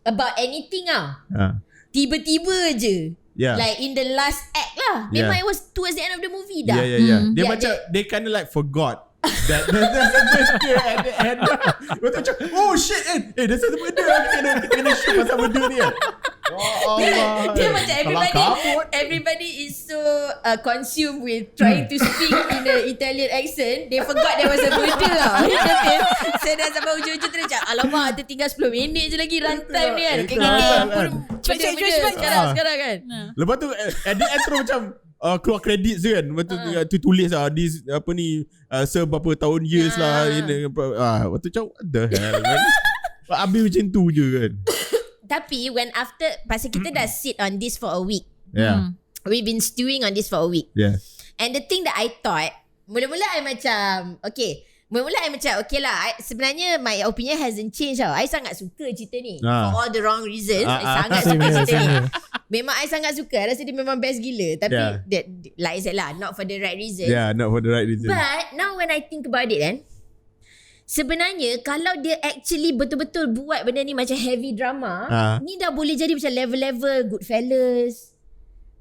about anything tau. Tiba-tiba je. Like in the last act lah. Memang it was towards the end of the movie dah. Dia macam they kind of like forgot that there's a murder at the end. Betul macam oh shit there's a murder. Kita kena shoot pasal murder ni kan. Dia macam everybody is so consumed with trying to speak in the Italian accent, they forgot there was a murder lah. Saya dah sampai ujung-ujung tu macam alamak, ada tinggal 10 minit je lagi runtime ni kan. Cepat sekarang kan. Lepas tu at the end terus macam keluar kredit je kan. Lepas tu tulis lah this apa ni seberapa tahun years lah. Lepas tu macam what the hell kan. Habis macam tu je kan. Tapi when after, pasal kita dah sit on this for a week. We've been stewing on this for a week. And the thing that I thought, mula-mula I macam okay lah, sebenarnya my opinion hasn't changed tau. I sangat suka cerita ni for all the wrong reasons. I sangat suka cerita ni. Memang I sangat suka. I rasa dia memang best gila. Tapi like I said lah, not for the right reason. Not for the right reason. But now when I think about it kan, sebenarnya kalau dia actually betul-betul buat benda ni macam heavy drama, ni dah boleh jadi macam level-level Goodfellas,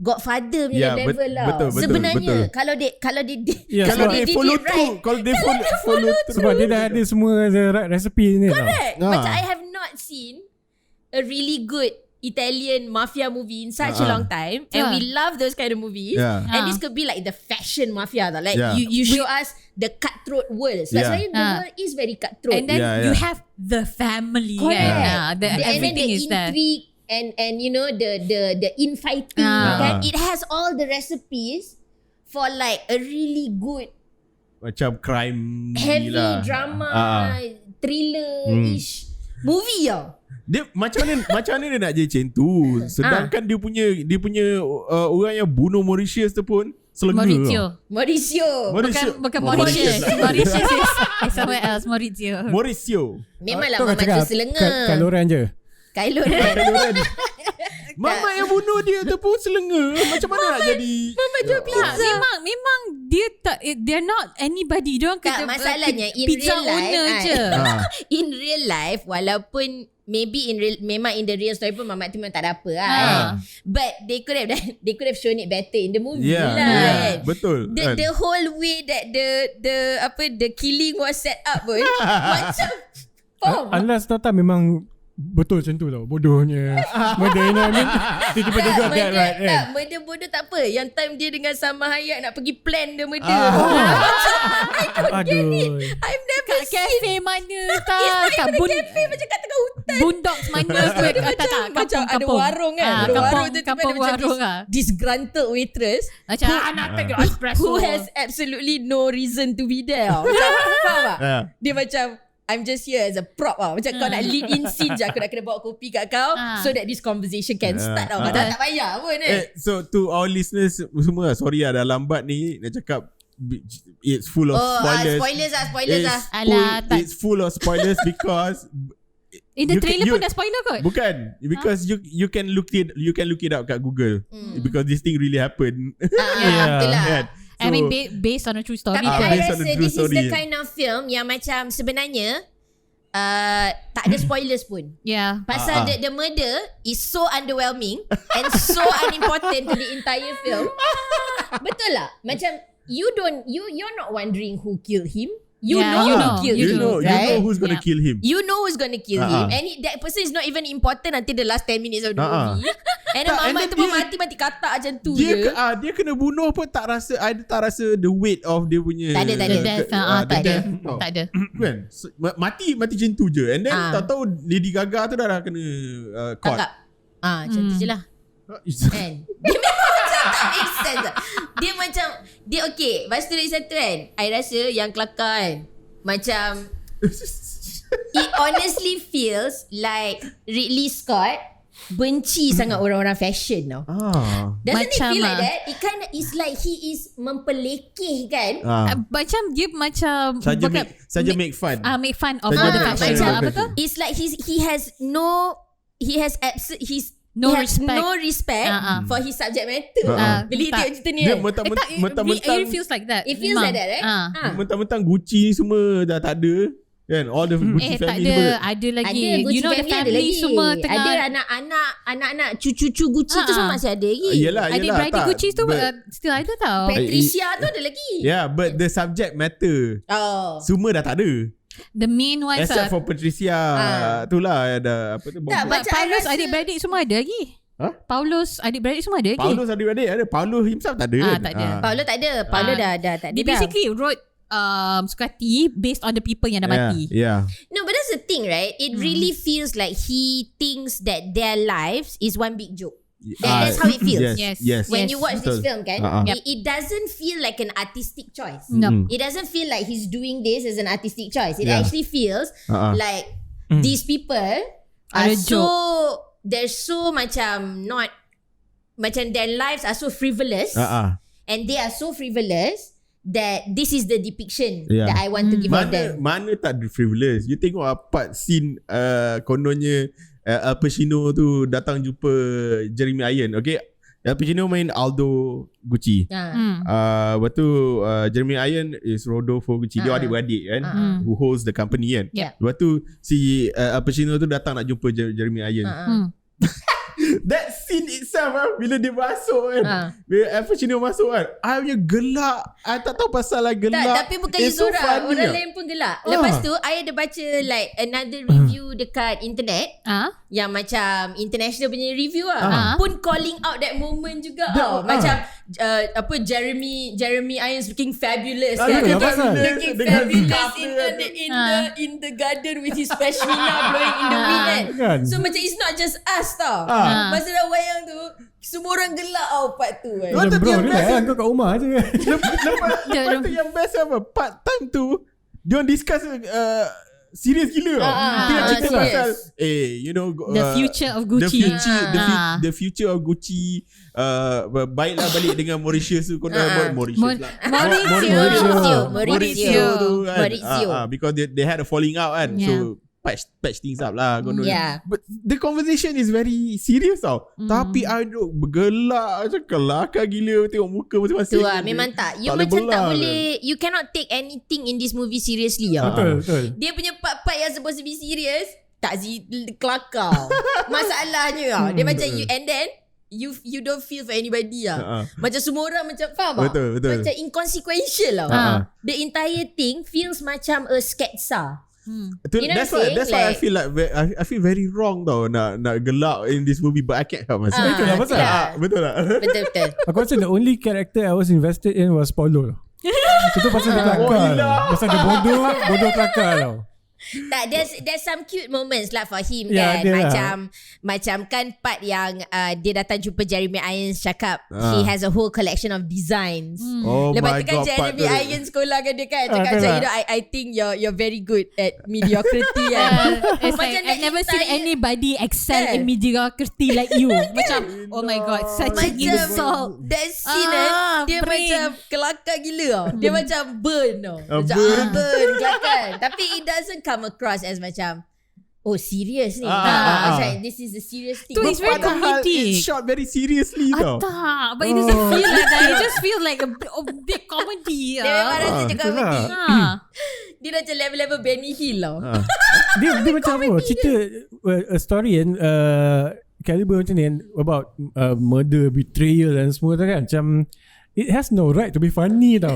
Godfather punya level lah. Betul. Sebenarnya kalau dia kalau dia follow through, kalau dia follow through, sebab dia dah ada semua recipe ni. Correct. Macam I have not seen a really good Italian mafia movie in such a long time, and we love those kind of movies. And this could be like the fashion mafia, like you show us the cutthroat world. So that's why the world is very cutthroat. And then you have the family. Correct. Everything and is there. Intrigue and you know the infighting. Kan? It has all the recipes for like a really good macam crime heavy lah. drama thriller-ish movie lah. Dia macam mana dia nak jadi macam tu, sedangkan dia punya orang yang bunuh Mauritius tu pun selenga. Mauricio. Bukan Mauritius. Mauritius is somewhere else. Mauricio. Memanglah Mama tu selenga. Kylo Ren je. Kylo Ren. Mama yang bunuh dia tu pun selenga. Macam mana nak jadi Mama jual pizza. Memang dia tak, they're not anybody. Diorang tak, masalahnya in pizza real life owner je. In real life, walaupun maybe memang in the real story pun Mamat tu memang tak ada apa but they could have shown it better in the movie lah. Betul. The whole way that the killing was set up pun macam unless tak memang betul macam tu tau, bodohnya murder, you know what I mean? Tiba-tiba got that right kan? Tak, murder bodoh tak apa. Yang time dia dengan Salma Hayat nak pergi plan the murder. I don't get it. I've never kat kafe mana tak? Kat kafe macam kat tengah hutan. Boondocks mana tu? Macam ada warung kan. Ada warung tu kampung warung lah. Disgruntled waitress macam anak take espresso, who has absolutely no reason to be there. Macam faham tak? Dia macam I'm just here as a prop lah. Macam kau nak lead in scene je, aku nak kena bawa kopi kat kau so that this conversation can start tau. Tak payah pun So to our listeners semua, sorry dah lambat ni nak cakap, it's full of spoilers. Spoilers lah. It's full of spoilers because in the trailer pun dah spoiler kot. Bukan, because you can look it up kat Google because this thing really happened. Itulah. I mean based on a true story. Tapi I rasa this is the kind of film yang macam sebenarnya tak ada spoilers pun. Pasal the murder is so underwhelming and so unimportant to the entire film. Betul lah. Macam you're not wondering who killed him. You know who killed him. You know who's gonna kill him. You know who's gonna kill him. And that person is not even important until the last 10 minutes of the movie. And then Mama tu pun mati katak macam tu je. Dia kena bunuh pun tak rasa the weight of dia punya Tak ada. Tak ada. Kan? Mati macam tu je. And then tahu Lady Gaga tu dah kena caught. Macam tu je lah. Kan? Dia memang macam tak make sense. Dia macam dia okay. Lepas tu lagi satu kan, I rasa yang kelakar kan, macam it honestly feels like Ridley Scott benci sangat orang-orang fashion tau. Doesn't it feel like that? It kind of is like he is mempelekeh kan. Macam dia macam make fun. Make fun of all the fashion. Apa tu? It's like he has no respect for his subject matter. Bila dia cerita ni dia kan, mentang-mentang it feels like that. It feels like that, right? Mentang-mentang Gucci ni semua dah tak ada kan, all the Gucci family semua ada lagi. You know the family semua tengah ada anak-anak cucu-cucu Gucci tu semua masih ada lagi. Yelah, adik-beradik Gucci tu still ada tau. Patricia tu ada lagi. But the subject matter semua dah tak ada. The main ones except for Patricia itulah ada apa tu. Paulus adik-beradik semua ada lagi. Paulus adik-beradik semua ada lagi. Paulus adik-beradik ada. Paulus himself tak ada. Tak ada. Paulus tak ada. Paulus dah tak ada. Dia basically wrote Sukati based on the people yang dah mati. No, but that's the thing, right? It really feels like he thinks that their lives is one big joke. That's how it feels. Yes. When you watch this film, kan, it doesn't feel like an artistic choice. It doesn't feel like he's doing this as an artistic choice. It actually feels like these people are they're so macam not, macam their lives are so frivolous and they are so frivolous that this is the depiction that I want to give of them. Mana tak frivolous. You tengok part scene kononnya Al Pacino tu datang jumpa Jeremy Iron. Okay, Al Pacino main Aldo Gucci. Lepas tu Jeremy Iron is Rodolfo Gucci. Dia adik-beradik kan, who holds the company kan. Lepas tu si Al Pacino tu datang nak jumpa Jeremy Iron. That scene scene itself bila dia masuk kan, bila Al Pacino masuk kan, I punya gelak. I tak tahu pasal lah gelak. Tapi bukan Zora, orang lain pun gelak. Lepas tu I ada baca like another review dekat internet yang macam international punya review pun calling out that moment juga. Macam Jeremy Irons looking fabulous kan, looking fabulous in the garden with his pashmina blowing in the wind kan. So macam it's not just us tau. Masa dah wayang tu semua orang gelak part tu kan. Bro relax kau kat rumah je. Lepas tu yang best apa, part time tu diorang discuss serius gila. Dia cerita pasal the future of Gucci. The future of Gucci. Baiklah balik dengan Mauritius tu. Mauritius tu kan. Because they had a falling out kan. So patch things up lah. But the conversation is very serious tau. Tapi I bergelak macam kelakar gila tengok muka masing-masing. Tu lah, memang tak. You macam tak boleh, you cannot take anything in this movie seriously. Betul. Dia punya part-part yang supposed to be serious tak kelakar. Masalahnya dia macam you, and then you don't feel for anybody macam semua orang macam faham betul. Macam inconsequential lah. The entire thing feels macam a sketsa. That's why I feel like I feel very wrong tau nak gelak in this movie, but I can't help myself. Betul lah pasal. Betul lah. Betul. Aku rasa the only character I was invested in was Paulo. Itu pasal dia kelakar. Pasal dia bodoh kelakar tau. Tak, there's some cute moments lah for him kan. Macam kan part yang dia datang jumpa Jeremy Irons cakap he has a whole collection of designs. Lepas tu kan Jeremy Irons sekolah kan dia kan cakap macam I think you're very good at mediocrity kan. It's like I've never seen anybody excel in mediocrity like you. Macam oh my god, such an insult. That scene dia macam kelakar gila. Dia macam burn burn kelakar. Tapi it doesn't come across as macam serious ni. Macam this is a serious thing. It's very comedic. It's shot very seriously tau. Tak, but it doesn't feel like that. It just feel like a big comedy. Dia memang rasa je comedy. Dia dah macam level-level Benny Hill tau. Dia macam apa, cerita a story and caliber macam ni about murder, betrayal dan semua tu kan. Macam it has no right to be funny tau.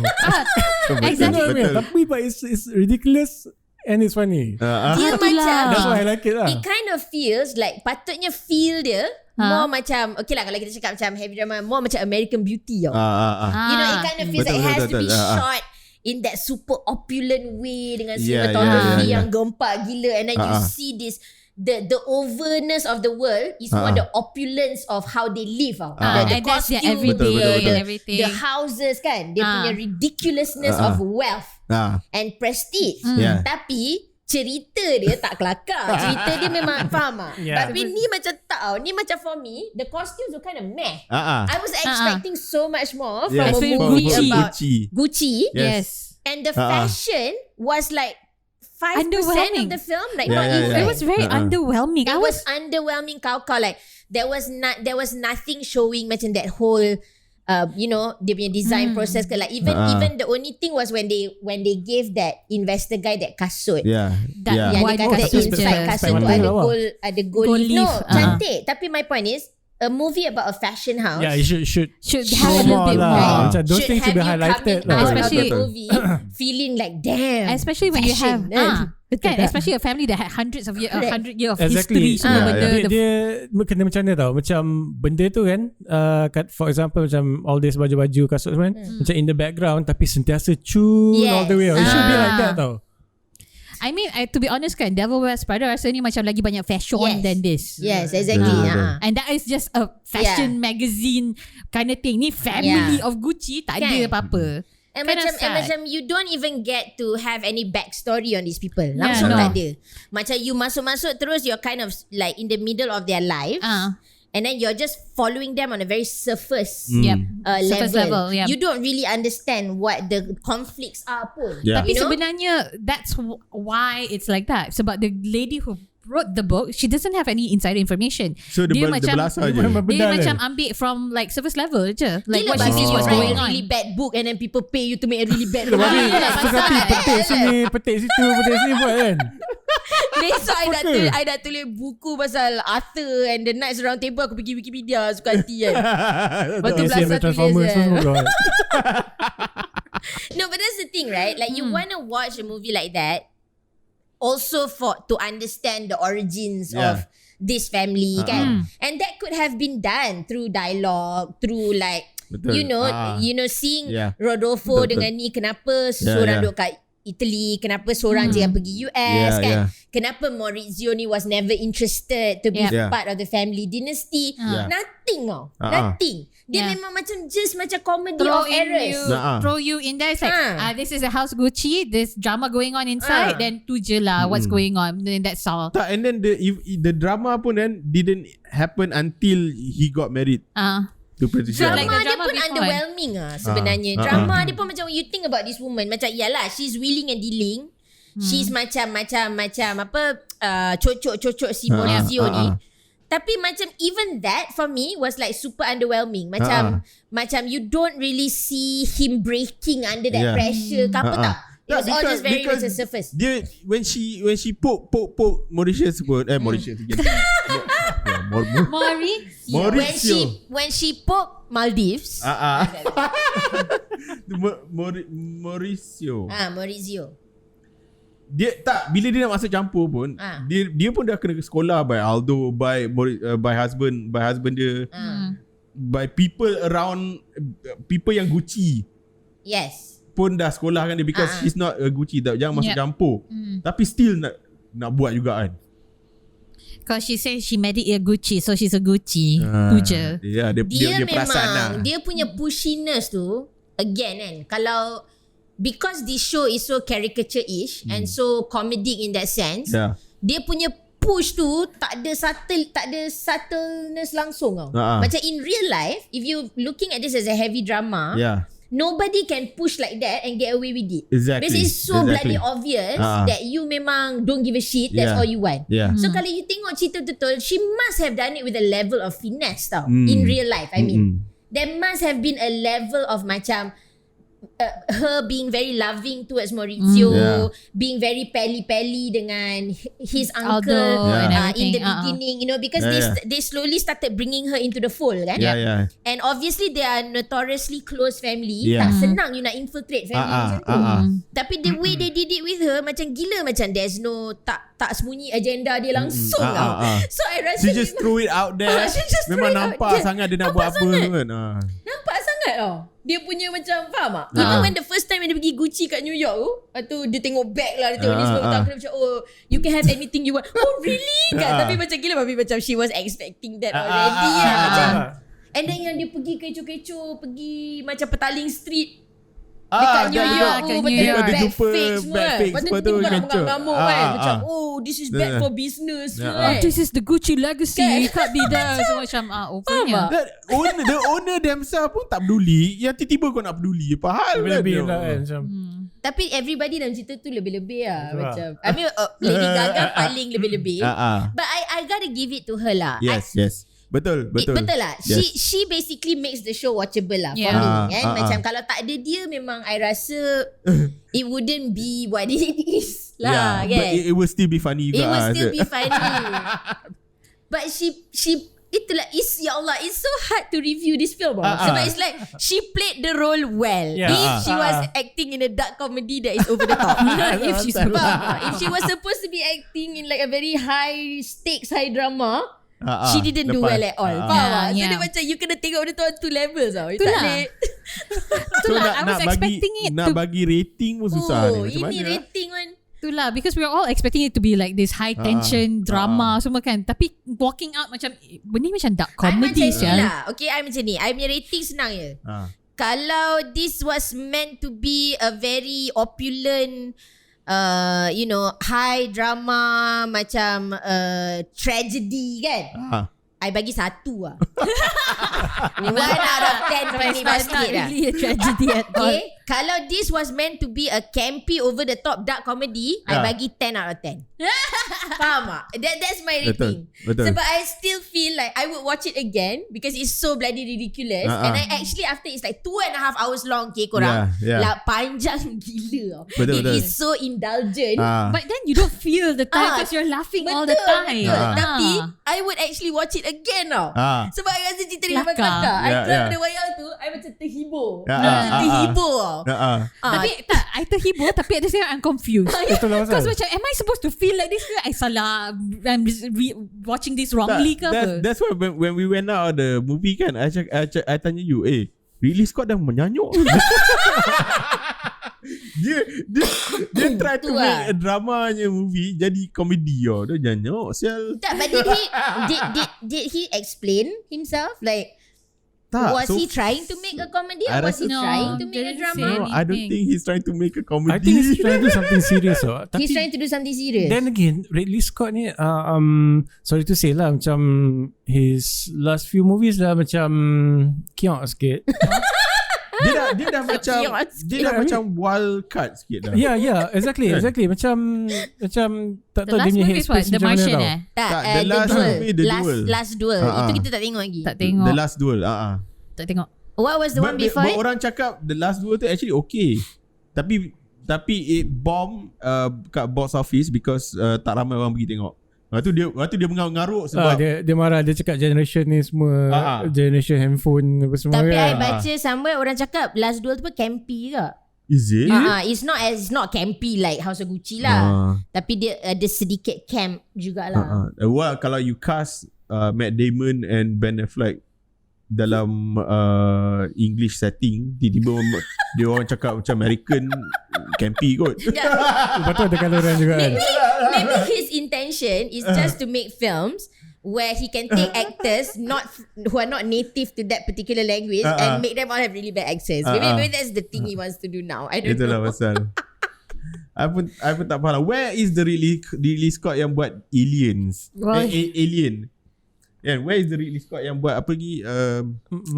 Exactly. Tapi but it's ridiculous and it's funny. Dia macam that's why I like it lah. It kind of feels like patutnya feel dia more macam okay lah kalau kita cakap macam heavy drama, more macam American Beauty tau. You know, it kind of feels like it has to be shot in that super opulent way dengan cinematography yang gempak gila, and then you see this the overness of the world is more the opulence of how they live. The costume, everyday and everything. The houses kan, dia punya ridiculousness of wealth and prestige. Tapi cerita dia tak kelakar. Cerita dia memang faham tak? Tapi ni macam tak tau. Ni macam for me, the costumes were kind of meh. I was expecting so much more from a movie about Gucci. Yes. And the fashion was like 5% of the film, like not even. It was very underwhelming. It was underwhelming. Kau like there was nothing showing macam that whole dia punya design process ke, like even the only thing was when they gave that investor guy that kasut. Yang dia kata inside kasut tu ada gold leaf. No, cantik. Tapi my point is, a movie about a fashion house. Yeah, it should have a little bit more. Those things should be highlighted. Especially movie feeling like damn. Especially when fashion. You have especially a family that had hundred year of history. Dia kena macam mana tau. Macam benda tu kan, for example macam all this baju-baju kasut kan, macam in the background tapi sentiasa tune all the way. It should be like that tau. I mean, to be honest kan, Devil Wears Prada rasa ni macam lagi banyak fashion than this. Yes, exactly. And that is just a fashion magazine kind of thing. Ni family of Gucci, tak ada apa-apa. And macam you don't even get to have any backstory on these people. Langsung tak ada. Macam you masuk-masuk terus, you're kind of like in the middle of their lives. And then you're just following them on a very surface level. You don't really understand what the conflicts are pun. Tapi sebenarnya that's why it's like that. Sebab the lady who wrote the book, she doesn't have any insider information. So dia macam ambil from like surface level je. Like what she sees was going on. A really bad book and then people pay you to make a really bad movie. Petik sini, petik situ, petik sini buat kan. Besok I nak tulis buku pasal Arthur and the Knights Round Table. Aku pergi Wikipedia suka hati kan. Lepas tu belasah tulis kan. No, but that's the thing, right? Like you want to watch a movie like that also to understand the origins of this family kan. And that could have been done through dialogue, through like Betul. you know seeing Rodolfo betul. Dengan ni kenapa seorang duduk kat Italy, kenapa seorang je yang pergi US kan. Kenapa Maurizio ni was never interested to be part of the family dynasty. Nothing nothing. Dia memang macam just macam comedy of errors. Throw you in there. It's like this is a house Gucci, this drama going on inside, then tu je lah what's going on, then that's all. And then the drama pun then didn't happen until he got married. Drama dia pun underwhelming sebenarnya. Drama dia pun macam, you think about this woman, macam yalah she's wheeling and dealing. She's macam apa cocok si Maurizio ni. Tapi macam even that for me was like super underwhelming. Macam you don't really see him breaking under that pressure ke apa tak. It was all just very on the surface. Dia when she poke Mauritius pun Mauritius again. Mauricio. When she poke Maldives. Mauricio. Maurizio. Dia tak, bila dia nak masuk campur pun, dia pun dah kena ke sekolah by Aldo, by husband dia, by people around, people yang Gucci. Yes. Pun dah sekolah kan dia, because she's not a Gucci, jangan masuk campur. Tapi still nak buat juga kan. Because she says she married a Gucci, so she's a Gucci. Tu je. Yeah, dia perasan lah. Dia punya pushiness tu, again kan, kalau because this show is so caricature-ish and so comedic in that sense, dia punya push tu tak ada subtleness langsung tau. Macam in real life, if you looking at this as a heavy drama, nobody can push like that and get away with it. Exactly. Because it's so bloody obvious that you memang don't give a shit. That's all you want. So kalau you tengok cerita betul, she must have done it with a level of finesse tau. In real life, I mean. There must have been a level of macam her being very loving towards Maurizio, being very pally dengan his uncle in the beginning, you know, because they slowly started bringing her into the fold kan. And obviously they are notoriously close family. Tak senang you nak infiltrate family macam tu. Tapi the way they did it with her macam gila, macam there's no tak sembunyi agenda dia langsung tau. So I rasa she just threw it out there. Memang nampak sangat dia nak buat apa kan. Nampak sangat tau. Dia punya macam, faham tak? Even when the first time dia pergi Gucci kat New York tu, tu dia tengok bag lah, dia tengok ni semua, dia macam, oh, you can have anything you want. Oh really? Tapi macam gila, tapi macam she was expecting that already macam. And then yang dia pergi kecoh-kecoh, pergi macam Petaling Street dekat New York tu, betul backfake semua kan. Lepas tu tengok nak mengamuk kan. Macam, oh, this is bad for business. This is the Gucci legacy. Can't be done. So macam, overnya. The owner themselves pun tak peduli. Yang tiba-tiba kau nak peduli. Apa hal lebih lah kan. Tapi everybody dalam cerita tu lebih-lebih lah. Macam, I mean, Lady Gaga paling lebih-lebih. But I gotta give it to her lah. Yes. Betul lah. She basically makes the show watchable lah for me kan. Macam kalau tak ada dia, memang I rasa it wouldn't be what it is lah kan. But it will still be funny juga. It will still be funny. But she itulah, ya Allah, it's so hard to review this film. Sebab it's like she played the role well. If she was acting in a dark comedy that is over the top. If she was supposed to be acting in like a very high stakes, high drama, she didn't do well at all. So dia macam you kena tengok dia tu on two levels tau. Itulah. I was expecting it nak bagi rating pun susah ni. Macam ini mana? rating pun. Itulah, because we are all expecting it to be like this high tension drama semua kan. Tapi walking out macam ni macam dark comedy lah. Okay, I macam ni. I punya rating senang je. Kalau this was meant to be a very opulent high drama macam tragedy kan, I bagi 1 lah. 1 out of 10 paling basket lah. Really a tragedy at all. Okay, Kalau this was meant to be a campy over the top dark comedy, I bagi 10 out of 10. Faham tak? That's my rating. Betul. Sebab I still feel like I would watch it again because it's so bloody ridiculous. And I actually after it's like 2.5 hours long, korang. Like panjang gila. Betul. It is so indulgent. But then you don't feel the time because you're laughing all the time. Tapi I would actually watch it again tau. Sebab I rasa cerita dia memang kelakar. I pada wayang tu I macam terhibur. Terhibur. Tapi tak, I terhibur tapi at the same time I'm confused. Itulah pasal. Because macam am I supposed to feel like this ke? I salah, I'm watching this wrongly ke apa? That's why when we went out of the movie kan, I tanya you, Ridley Scott dah menyanyuk. dia try to make a dramanya movie jadi komedi dia nyanyuk sial. Tak, but did he explain himself like was he trying to make a comedy or was he trying to make a drama? No, I don't think he's trying to make a comedy. I think he's trying to do something serious. He's trying to do something serious. Then again, Ridley Scott ni sorry to say lah, macam his last few movies lah macam kiok sikit. Dia dah macam wild card sikit dah. Yeah, exactly. Macam tak tahu dia punya headspace The Martian The last movie, The Duel. Last Duel. Itu kita tak tengok lagi. Tak tengok. The Last Duel. Tak tengok. What was the one before it? Orang cakap The Last Duel tu actually okay. Tapi it bomb kat box office because tak ramai orang pergi tengok. Waktu dia mengarut sebab dia marah, dia cakap generation ni semua generation handphone apa semua. Tapi kan. I baca somewhere orang cakap Last Duel tu pun campy ke? Is it? It's not campy like House of Gucci lah. Tapi dia ada sedikit camp jugalah. Well, kalau you cast Matt Damon and Ben Affleck dalam English setting, tiba-tiba dia orang cakap macam American campy kot. Lepas tu ada coloran juga kan. Maybe his intention is just to make films where he can take actors who are not native to that particular language and make them all have really bad accents. Maybe that's the thing he wants to do now. I don't Itulah know. pasal. I pun tak faham. Where is the Ridley Scott yang buat Aliens? Alien. Yeah, where is the Ridley Scott yang buat apa lagi?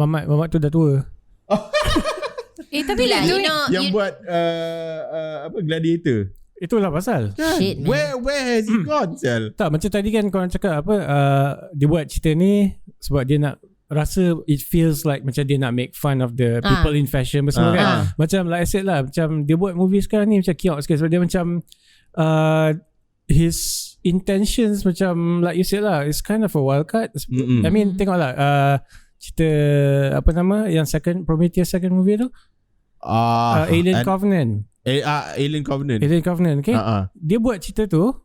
Mamat tu dah tua. Tapi lah, yang buat apa Gladiator. Itulah pasal. Shit, man. Where has he gone, sel? Tak, macam tadi kan korang cakap apa, dia buat cerita ni sebab dia nak rasa it feels like macam dia nak make fun of the people in fashion semua kan. Macam like I said lah, macam dia buat movie sekarang ni macam kiok sikit sebab dia macam his intentions macam like you said lah, it's kind of a wild card. I mean tengoklah cerita apa nama yang Prometheus second movie tu, Alien Covenant. Alien Covenant. Okay. Dia buat cerita tu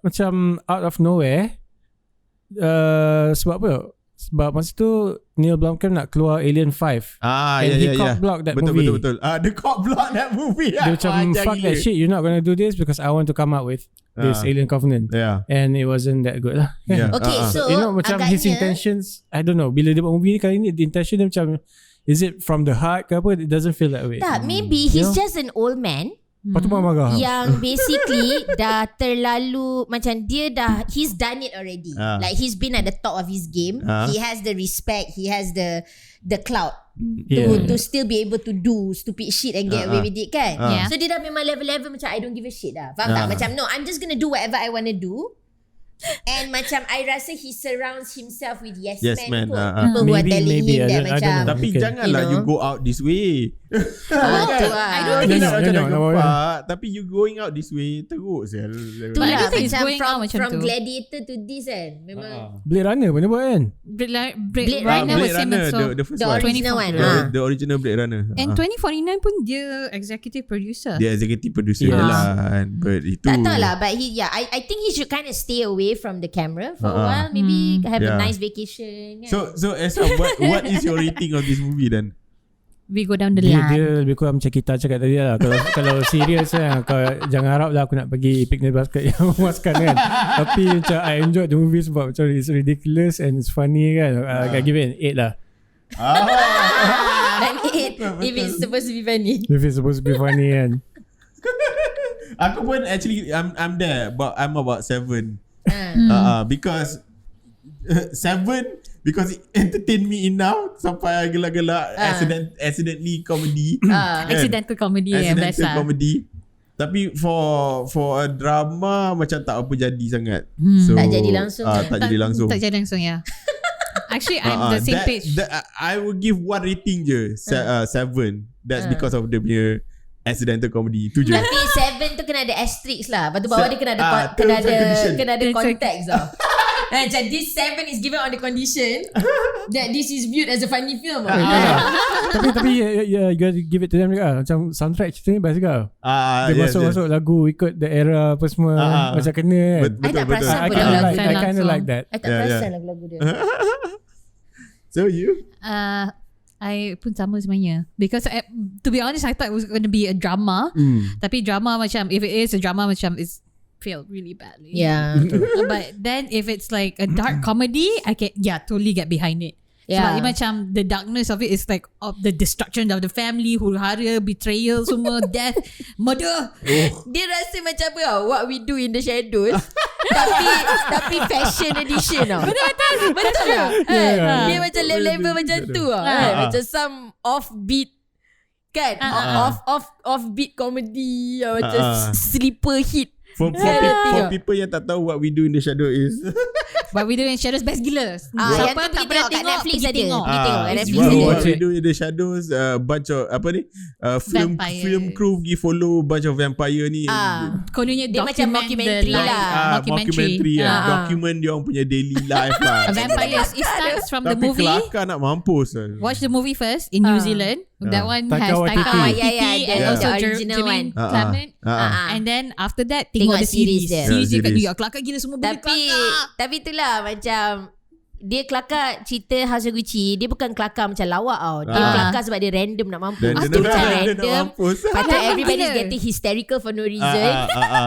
macam out of nowhere. Sebab apa? Sebab masa tu Neil Blomkamp nak keluar Alien 5. He cock-blocked that movie. Betul. Dia cock-blocked that movie. Dia macam fuck that shit, you're not gonna do this because I want to come out with this Alien Covenant. And it wasn't that good lah. Okay, so you know macam agaknya, his intentions, I don't know, bila dia buat movie ni kali ni, the intention dia macam, is it from the heart ke apa? It doesn't feel that way. Tak, maybe he's just an old man Lepas tu marah. yang basically dah terlalu macam he's done it already. Like he's been at the top of his game. He has the respect, he has the clout to still be able to do stupid shit and get away with it kan. So dia dah memang level macam I don't give a shit dah. Faham tak? Macam no, I'm just gonna do whatever I want to do. And macam I rasa he surrounds himself with yes men kot. People who are telling him that macam, tapi janganlah you go out this way. I don't think macam nak gempak, tapi you going out this way teruk sel. Itulah I don't think it's macam going out macam from tu. Gladiator to this kan. Memang Blade Runner pun dia buat kan. Blade Runner was same as the first the one. original one. The original Blade Runner. And 2049 pun dia executive producer. Dia executive producer lah. But itu tak tahu lah, but I think he should kind of stay away from the camera for a while. Maybe have a nice vacation kan? So Esra, what is your rating of this movie then? We go down the Dia line. lebih kurang macam kita cakap tadi lah. Kalau serius kan, jangan harap lah aku nak pergi picnic basket yang memuaskan kan. Tapi macam I enjoyed the movie sebab macam it's ridiculous and it's funny kan. I give it an 8 lah. An 8 if it's supposed to be funny. If it's supposed to be funny kan. Aku pun actually I'm there, but I'm about 7. Because 7 because it entertain me enough sampai gelak-gelak accidentally comedy. Accidental comedy yang best lah. Comedy. Tapi for a drama macam tak apa jadi sangat. So, tak jadi langsung. Tak jadi langsung. Tak jadi langsung ya. Actually I'm the same page. I will give one rating je 7. That's because of the punya accidental comedy tu je. Tapi 7 tu kena ada asterisk lah. Lepas tu bawah dia kena ada context lah. Macam this 7 is given on the condition that this is viewed as a funny film. Tapi you gotta give it to them juga. Macam soundtrack cerita ni best juga. Dia masuk lagu ikut the era apa semua macam kena. I tak perasan pun lagu. I kind of like that. I tak perasan lagu-lagu dia. So you? I pun sama sebenarnya. Because to be honest, I thought it was going to be a drama. Tapi drama macam, if it is a drama macam, it's failed really badly. Yeah. But then if it's like a dark comedy, I can totally get behind it. Yeah. Sebab macam the darkness of it is like of the destruction of the family, huru-hara, betrayal semua, death, murder. Dia rasa macam apa tau, What We Do in the Shadows. tapi fashion edition tau. Betul lah. Dia macam level macam tu lah. Macam some offbeat kan, offbeat comedy, macam sleeper hit. For people yang tak tahu What We Do in the Shadow is What We Do in the Shadows best gila. Yang tu tak pernah tengok kat Netflix ada. Pergi tengok kat Netflix What ada. We Do in the Shadows, bunch of apa ni, film crew pergi follow bunch of vampire ni. Kononnya dia macam mockumentary lah. Mockumentary document dia orang punya daily life lah. Vampires. It starts from the movie. Tapi kelakar nak mampus. Watch the movie first in New Zealand. That one has Taika Waititi and also Jermaine Clement. And then after that tengok the series. Series dia kat New York. Kelakar gila semua boleh kelakar. Tapi itulah macam dia kelakar cerita House of Gucci. Dia bukan kelakar macam lawak tau. Dia kelakar sebab dia random nak mampus. Dia macam random. Patut everybody getting hysterical for no reason.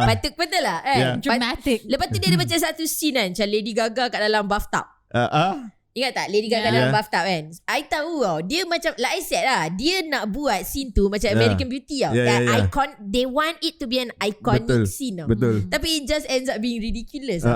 Patut betul lah dramatic. Lepas tu dia ada macam satu scene kan, macam Lady Gaga kat dalam bathtub. Ingat tak Lady Gaga dalam bathtub kan? I tahu tau, dia macam like I said lah, dia nak buat scene tu macam American Beauty tau. Icon, they want it to be an iconic scene tau. Tapi it just ends up being ridiculous.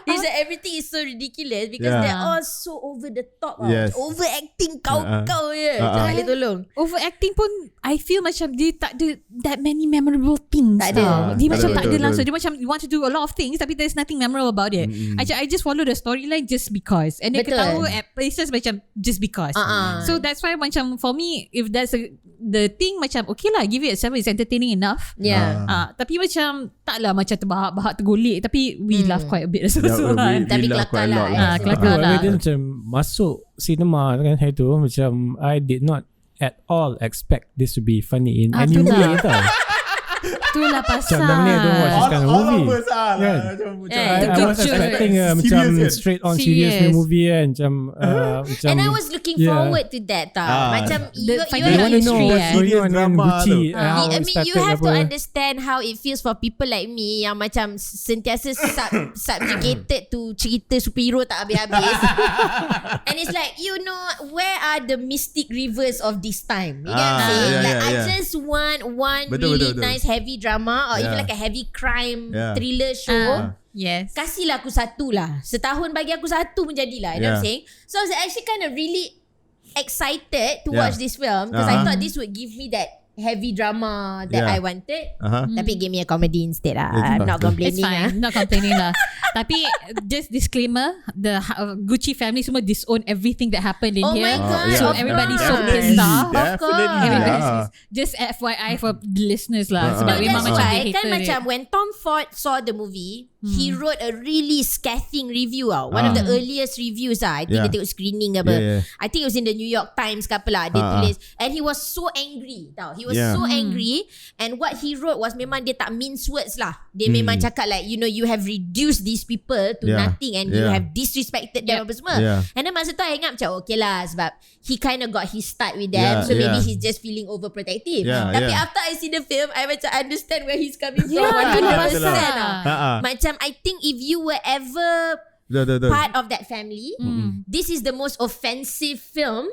It's like everything is so ridiculous because they're all so over the top. Overacting kau je. Tak boleh tolong. Overacting pun I feel macam dia tak ada that many memorable things. Tak ada. Dia macam tak ada langsung. Dia macam you want to do a lot of things tapi there's nothing memorable about it. I just follow the storyline just because. And dia ketawa at places macam just because. So that's why macam for me, if that's the thing macam okay lah, give it a 7, it's entertaining enough. Tapi macam taklah macam terbahak-bahak tergolek, tapi we laugh quite a bit. Tapi kelakar lah. Kelakar lah. Dia macam masuk cinema kan hari tu, macam I did not at all expect this to be funny in any way tau. Itulah pasal. Macam mana don't watch this kind of movie kan? I was expecting macam straight on serious movie kan. Macam and I was looking forward to that tau. Macam you want to know what's going on in Gucci. I mean you have to understand how it feels for people like me yang macam sentiasa subjugated to cerita superhero tak habis-habis. And it's like, you know, where are the mystic rivers of this time? You get what I'm saying? Like I just want one really nice heavy drama or even like a heavy crime thriller show. Yes. Kasihlah aku satu lah. Setahun bagi aku satu pun jadilah. You know what I'm saying? So I was actually kind of really excited to watch this film because I thought this would give me that heavy drama that I wanted. Tapi give me a comedy instead lah. I'm not complaining. It's fine. Not complaining lah. Tapi just disclaimer, the Gucci family semua disown everything that happened in here. Oh my god. So everybody's so pissed off. Of course. Just FYI for the listeners lah. Sebab memang macam dia hater kan macam when Tom Ford saw the movie, he wrote a really scathing review tau. One of the earliest reviews lah. I think dia tengok screening ke apa. I think it was in the New York Times ke apa lah. Dia tulis. And he was so angry tau. He was so angry. And what he wrote was memang dia tak mince words lah. Dia memang cakap like, you know, you have reduced these people to nothing and you have disrespected them apa semua. And then masa tu I ingat macam okay lah sebab he kind of got his start with them. So maybe he's just feeling overprotective. Tapi after I see the film, I macam understand where he's coming from 100% lah. Macam I think if you were ever part of that family, this is the most offensive film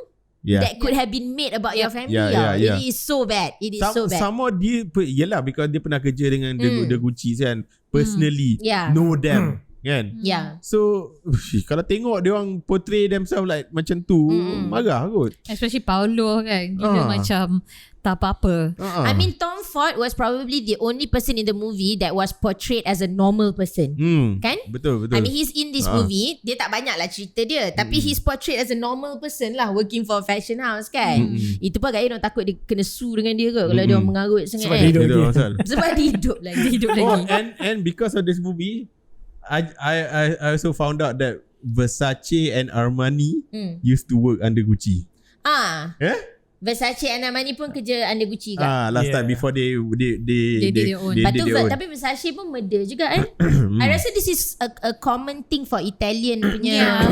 that could have been made about your family. It is so bad. It is so bad. Sama dia, yelah because dia pernah kerja dengan the Gucci kan. Personally know them. kan? Yeah. So kalau tengok dia orang portray themselves like macam tu, marah kot. Especially Paulo kan, gila macam tak apa-apa. I mean, Tom Ford was probably the only person in the movie that was portrayed as a normal person. Kan? Betul. I mean, he's in this movie. Dia tak banyak lah cerita dia. Tapi he's portrayed as a normal person lah, working for a fashion house kan. Itu pun agaknya orang takut dia kena sue dengan dia ke, kalau dia orang mengarut sangat. Sebab dia hidup lagi. Sebab dia hidup lagi. And because of this movie, I also found out that Versace and Armani used to work under Gucci. Versace and Armani pun kerja under Gucci ke? Last time before they own. Tapi Versace pun murder juga I rasa this is a common thing for Italian punya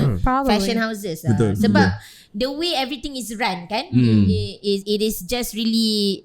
fashion houses betul, sebab the way everything is run kan, it is just really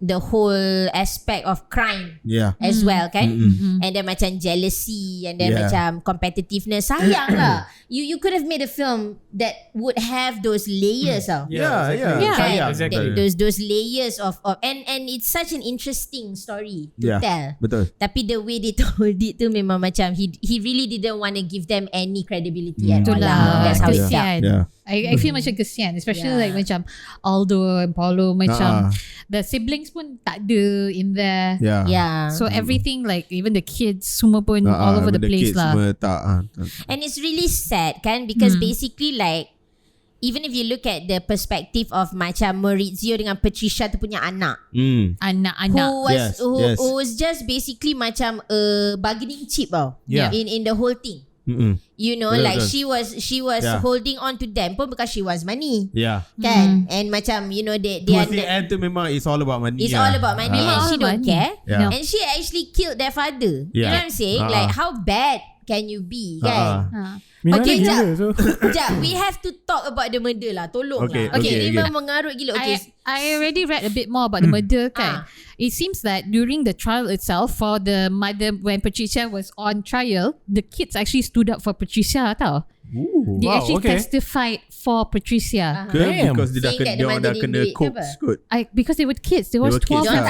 the whole aspect of crime as well kan, and then macam jealousy and then macam competitiveness. Sayang lah, you could have made a film that would have those layers exactly. Those layers of and it's such an interesting story to tell. Betul. Tapi the way they told it tu memang macam he really didn't want to give them any credibility at all. That's how it felt. I feel macam kesian, especially like macam Aldo and Paulo macam the siblings pun tak ada in there. So everything like even the kids semua pun all over the place lah. And it's really sad kan, because basically like even if you look at the perspective of macam Maurizio dengan Patricia tu punya anak, anak-anak who was just basically macam a bargaining chip in the whole thing. You know, like she was holding on to them pun because she wants money. Kan? And macam you know they towards the end tu memang it's all about money. It's all about money and she don't care. Yeah. And she actually killed their father. You know what I'm saying? Like how bad can you be kan? Okay, jap. We have to talk about the murder lah. Tolong lah. Okay, dia memang mengarut gila. Okay. I already read a bit more about the murder kan. It seems that during the trial itself, for the mother, when Patricia was on trial, the kids actually stood up for Patricia tau. They actually testified for Patricia. Because dia dah kena coax kot. Because they were kids. They were 12 and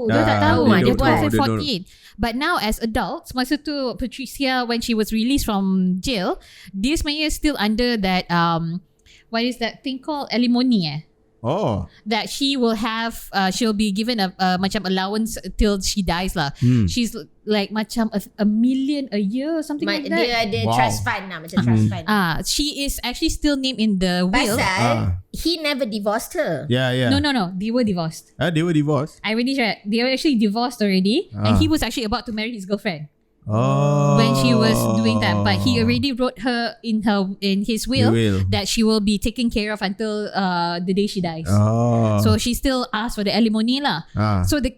14. Dia tak tahu. Dia 12 and 14. But now as adults, masa tu Patricia, when she was released from jail, dia sebenarnya still under that what is that thing called, alimony that she will have, she'll be given a macam allowance till she dies lah. She's like macam a million a year or something like that. Dia ada trust fund lah, macam trust fund. She is actually still named in the will. Pasal he never divorced her. No, they were divorced. They were divorced. I already read. They were actually divorced already, and he was actually about to marry his girlfriend. When she was doing that, but he already wrote her in his will that she will be taken care of until the day she dies. So she still asked for the alimony lah. So the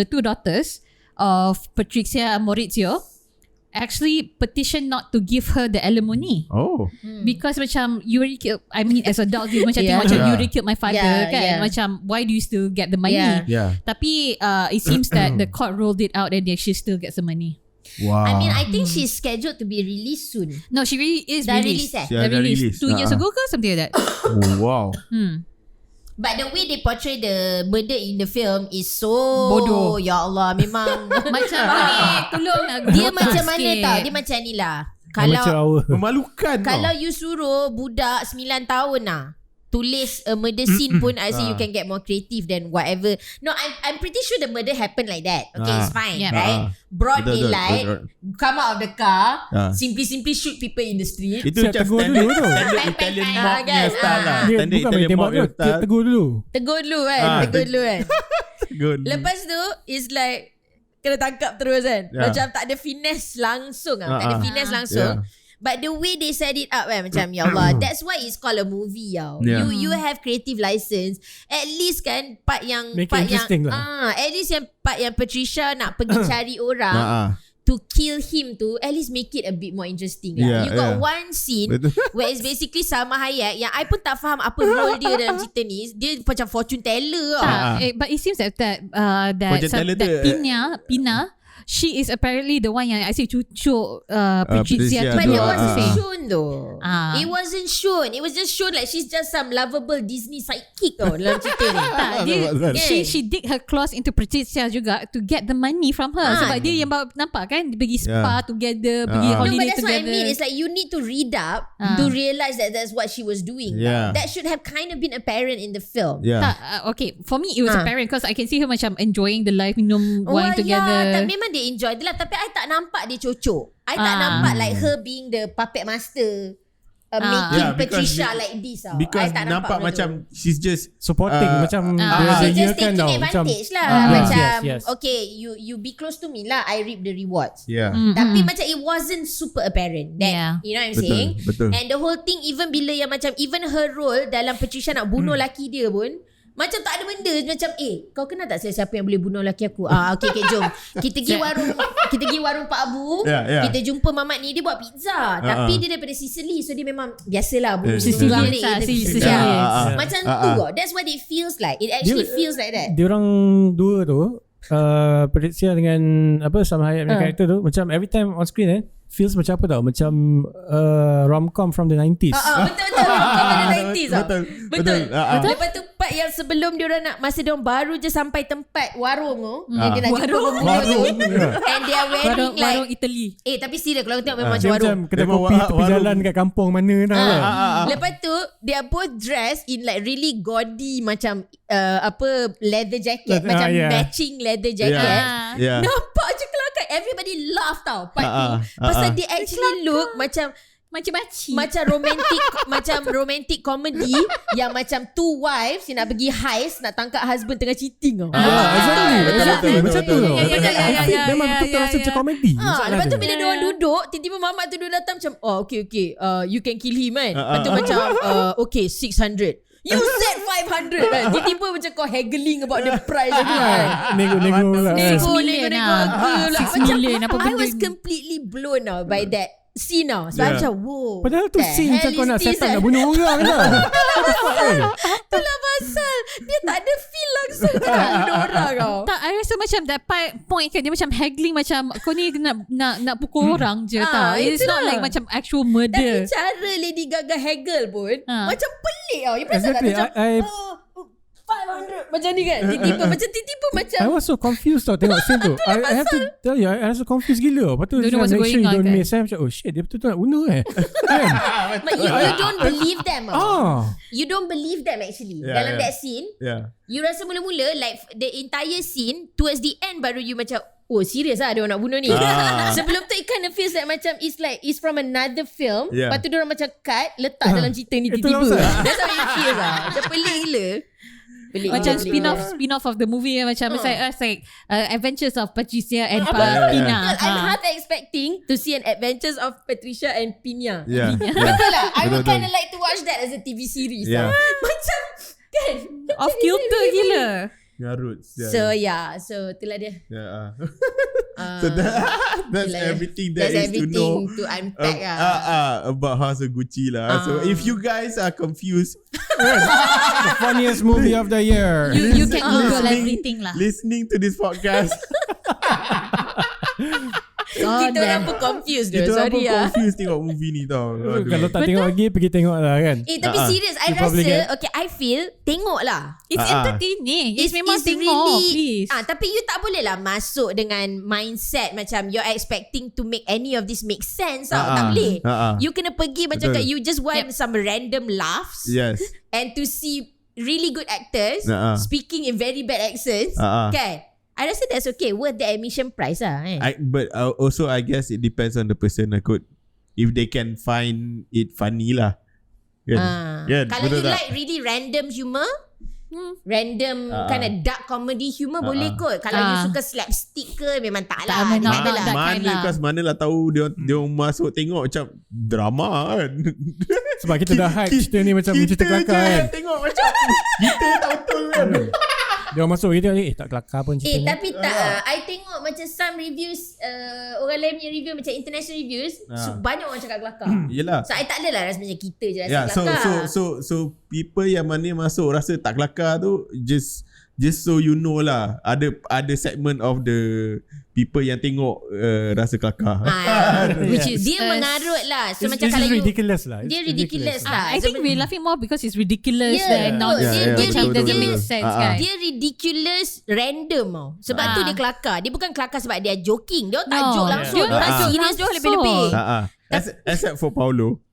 two daughters of Patricia and Maurizio actually petitioned not to give her the alimony. Because macam you already killed, I mean as adults you macam tengok macam you already killed my father kan. Macam why do you still get the money? Tapi it seems that the court ruled it out and she still gets the money. Wow. I mean, I think she's scheduled to be released soon. No, she really is released. Released 2 years ago ke something like that. Wow. But the way they portray the murder in the film is so bodoh. Ya Allah, memang macam tolonglah. Dia macam mana tau? Dia macam ni lah. Kalau memalukan kalau you suruh budak 9 tahun lah tulis a murder scene pun, I say you can get more creative than whatever. No, I'm pretty sure the murder happened like that. Okay, it's fine, right? Broad daylight, come out of the car, simply shoot people in the street. Itu macam standard Italian mob punya style lah. Standard Italian mob punya style. Tegur dulu kan. Lepas tu is like kena tangkap terus kan. Macam tak ada finesse langsung But the way they set it up kan, macam ya Allah, that's why it's called a movie tau. You have creative license. At least kan part yang at least yang part yang Patricia nak pergi cari orang to kill him tu, at least make it a bit more interesting lah. You got one scene where it's basically Salma Hayek yang I pun tak faham apa role dia dalam cerita ni. Dia macam fortune teller But it seems that Pina she is apparently the one yang I say cucuk Patricia Patricia But tu. it wasn't shown though. Ah. It wasn't shown. It was just shown like she's just some lovable Disney sidekick tau dalam cerita ni. Tak, she dig her claws into Patricia juga to get the money from her. Sebab dia yang bawa, nampak kan, dia pergi spa together, pergi No, holiday but that's together. what I mean. It's like you need to read up to realize that that's what she was doing. Yeah. That should have kind of been apparent in the film. Yeah. Tak, okay, for me it was apparent because I can see her macam enjoying the life, minum wine together. Tak, memang dia enjoy dia lah. Tapi I tak nampak dia cocok. I tak nampak like her being the puppet master, making Patricia like this. Because I tak nampak macam she's just supporting macam she's just kan taking tau, advantage lah. Macam okay, you be close to me lah, I reap the rewards. Tapi macam it wasn't super apparent that, you know what I'm saying. Betul. And the whole thing, even bila yang macam even her role dalam Patricia nak bunuh laki dia pun macam tak ada benda. Macam kau kenal tak siapa yang boleh bunuh laki aku? Okay, jom kita pergi warung Pak Abu. Kita jumpa mamat ni, dia buat pizza. Tapi dia daripada Sicily, so dia memang biasalah bunuh orang ni. Macam tu. That's what it feels like. It actually feels like that. Diorang dua tu Patricia dengan Salma Hayek punya karakter tu, macam every time on screen feels macam apa tau, macam rom-com from the 90s. Betul rom-com from the 90s. Betul. Lepas tu part yang sebelum diorang nak, masa diorang baru je sampai tempat warung tu, yang dia nak jumpa pembunuh tu, and they are wearing like warung Italy. tapi serius kalau tengok memang macam Dia warung. macam kedai kopi tepi jalan kat kampung mana tau. Lepas tu they are both dressed in like really gaudy macam leather jacket, macam matching leather jacket. Nampak je kelakar. Everybody laugh tau part tu. Pasal they actually look macam baci. Macam romantic comedy yang macam two wives yang nak pergi heist, nak tangkap husband tengah cheating tau. Exactly. Macam tu tau. Memang betul terasa macam komedi. Lepas tu bila diorang duduk, tiba-tiba mamat tu dia datang macam okay, you can kill him kan. Lepas tu macam okay, 600. You said 500 kan. Tiba-tiba macam kau haggling about the price tu kan. Nego lah. Nego. 6 million apa benda. I was completely blown out by that scene now. Sebab macam wow. Padahal tu scene macam kau nak set up nak bunuh orang tau. Itulah pasal dia tak ada feel langsung kau nak bunuh orang kau. Tak, I rasa macam that point kan, dia macam haggling, macam kau ni nak pukul orang je tau. It's not like macam actual murder. Tapi cara Lady Gaga haggle pun macam pelik tau. You perasan tak macam 500 macam ni kan. Tiba-tiba macam I was so confused tau tengok scene tu. I have to tell you, I was so confused gila. Lepas tu make sure you don't miss. Saya macam shit, dia betul-betul nak bunuh But you don't believe them. You don't believe them actually. Dalam that scene, you rasa mula-mula like the entire scene, towards the end baru you macam serious lah dia orang nak bunuh ni. Sebelum tu it kind of feels like macam it's from another film. Lepas tu dia orang macam cut, letak dalam cerita ni tiba-tiba. That's how it feels lah. Macam pelik gila. Macam spin-off of the movie, macam it's like Adventures of Patricia and Pina. I'm half expecting to see an Adventures of Patricia and Pina. Betul lah. I would kind of like to watch that as a TV series. Macam kan off kilter gila. Garut. So itulah dia. So that's everything that is to know to unpack about House of Gucci lah. So if you guys are confused, the funniest movie of the year. You can Google everything lah. Listening to this podcast, kita orang pun confused dia. Sorry lah. Confused tengok movie ni tau. Kalau tak tengok lagi, pergi tengok lah kan. Tapi serious, I rasa I feel tengok lah. It's entertaining. It's memang tengok really, please. Tapi you tak boleh lah masuk dengan mindset macam you're expecting to make any of this make sense. Tak boleh. You kena pergi macam you just want some random laughs. Yes. And to see really good actors speaking in very bad accents. Kan? I rasa that's okay. Worth the admission price lah. But also I guess it depends on the person. If they can find it funny lah. Kalau you like really random humor, random kind of dark comedy humor boleh kot. Kalau you suka slapstick ke, memang tak lah. Manalah tahu dia masuk tengok macam drama kan. Sebab kita dah hype cerita ni macam cerita kelakar kan. Tengok macam kita tak betul kan. Dia masuk kita tak kelakar pun cerita ni. Tapi tak I tengok macam some reviews, orang lain punya review, macam international reviews, banyak orang cakap kelakar. Yelah. So I tak adalah rasa macam kita je rasa kelakar. So people yang mana masuk rasa tak kelakar tu just just so you know lah, ada segment of the people yang tengok Rasa Kelakar. Which is dia mengarut lah. So macam kalau ridiculous lah. Dia ridiculous lah. I think we're laughing more because it's ridiculous and nonsense. Dia doesn't make sense kan. Dia ridiculous random tau. Sebab tu dia kelakar. Dia bukan kelakar sebab dia joking. Dia tak joke langsung. Dia tak serius joke lebih-lebih. Except for Paulo.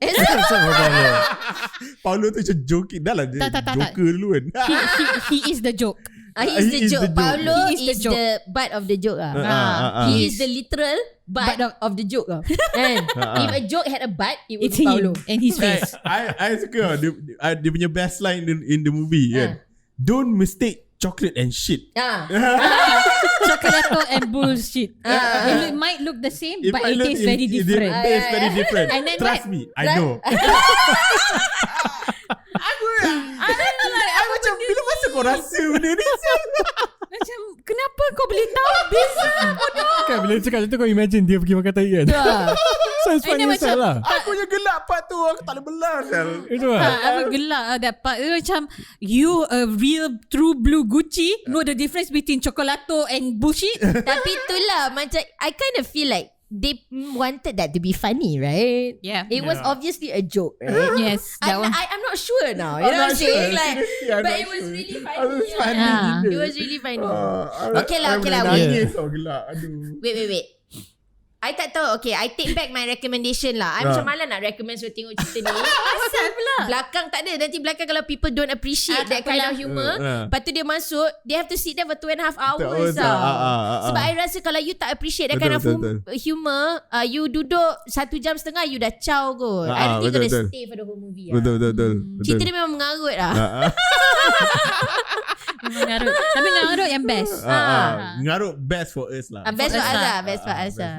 Paulo tu macam joking. Dah lah dia joker dulu kan. He is the joke. He is the joke. Paulo is the butt of the joke. He is the literal butt of the joke. And if a joke had a butt, it would be Paulo and his face. I suka dia punya best line in the movie kan. Don't mistake chocolate and shit. Chocolate and bullshit. It might look the same, but it is very different. It is very different. And then trust me, I know. I macam bila masa kau rasa benda ni macam kenapa kau boleh tahu beza bodoh kan bila cakap macam tu kau imagine dia pergi makan tai kan. So it's funny lah. Aku punya gelak part tu aku tak boleh belah sel. Itu lah. Aku gelak that part. Macam you a real true blue Gucci know the difference between chocolato and bullshit. Tapi itulah macam I kind of feel like they wanted that to be funny, right? Yeah. It was obviously a joke, right? Yes. I'm not sure now. You know what I'm saying? Like, but it was really funny. It was really funny. Okay lah. Wait. I tak tahu. Okay, I take back my recommendation lah. I macam malas nak recommend so tengok cerita ni. Asal pula? Belakang tak ada. Nanti belakang kalau people don't appreciate that kind of humor, lepas tu dia masuk, they have to sit there for 2.5 hours lah. Sebab I rasa kalau you tak appreciate that kind of humor, you duduk 1.5 jam, you dah caw kot. I don't think you're gonna stay for the whole movie. Betul. Cerita dia memang mengarut lah. Mengarut. Tapi mengarut yang best. Mengarut best for us lah. Best for us lah. Best for us lah.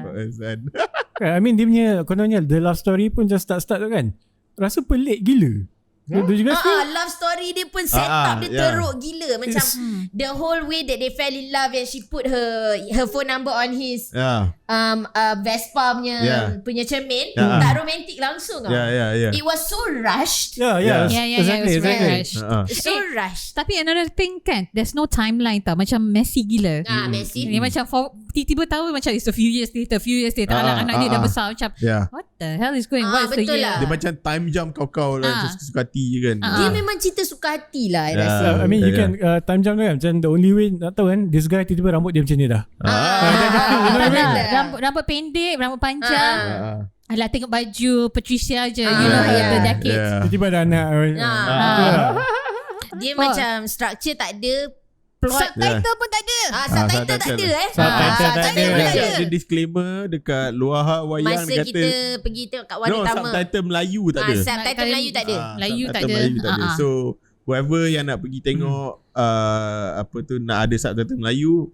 I mean dia punya kononnya the love story pun just start tu kan. Rasa pelik gila. Dia juga love story dia pun set up dia teruk gila. Macam the whole way that they fell in love and she put her phone number on his Vespa punya cermin. Tak romantic langsung. It was so rushed. Exactly. So rushed. Tapi another thing kan, there's no timeline tau. Macam messy gila. Messy. Dia macam tiba-tiba tahu macam it's a few years later anak dia dah besar. Macam what the hell is going on? Betul lah. Dia macam time jump kau lah, suka hati je kan. Dia memang cerita suka hati lah, I rasa. I mean you can time jump tu kan, macam the only way nak tahu kan, this guy tiba-tiba rambut dia macam ni dah. Rambut pendek, rambut panjang. Alah, tengok baju Patricia je, you know the decades. Tiba-tiba ada anak. Dia macam structure tak ada, subtitle pun tak ada. Subtitle tak ada Subtitle tak ada. Ada disclaimer dekat luar wayang masa dia kata kita pergi tengok kat Warna Tama. Subtitle Melayu tak ada. Subtitle Melayu tak ada. Melayu tak ada. So whoever yang nak pergi tengok nak ada subtitle Melayu,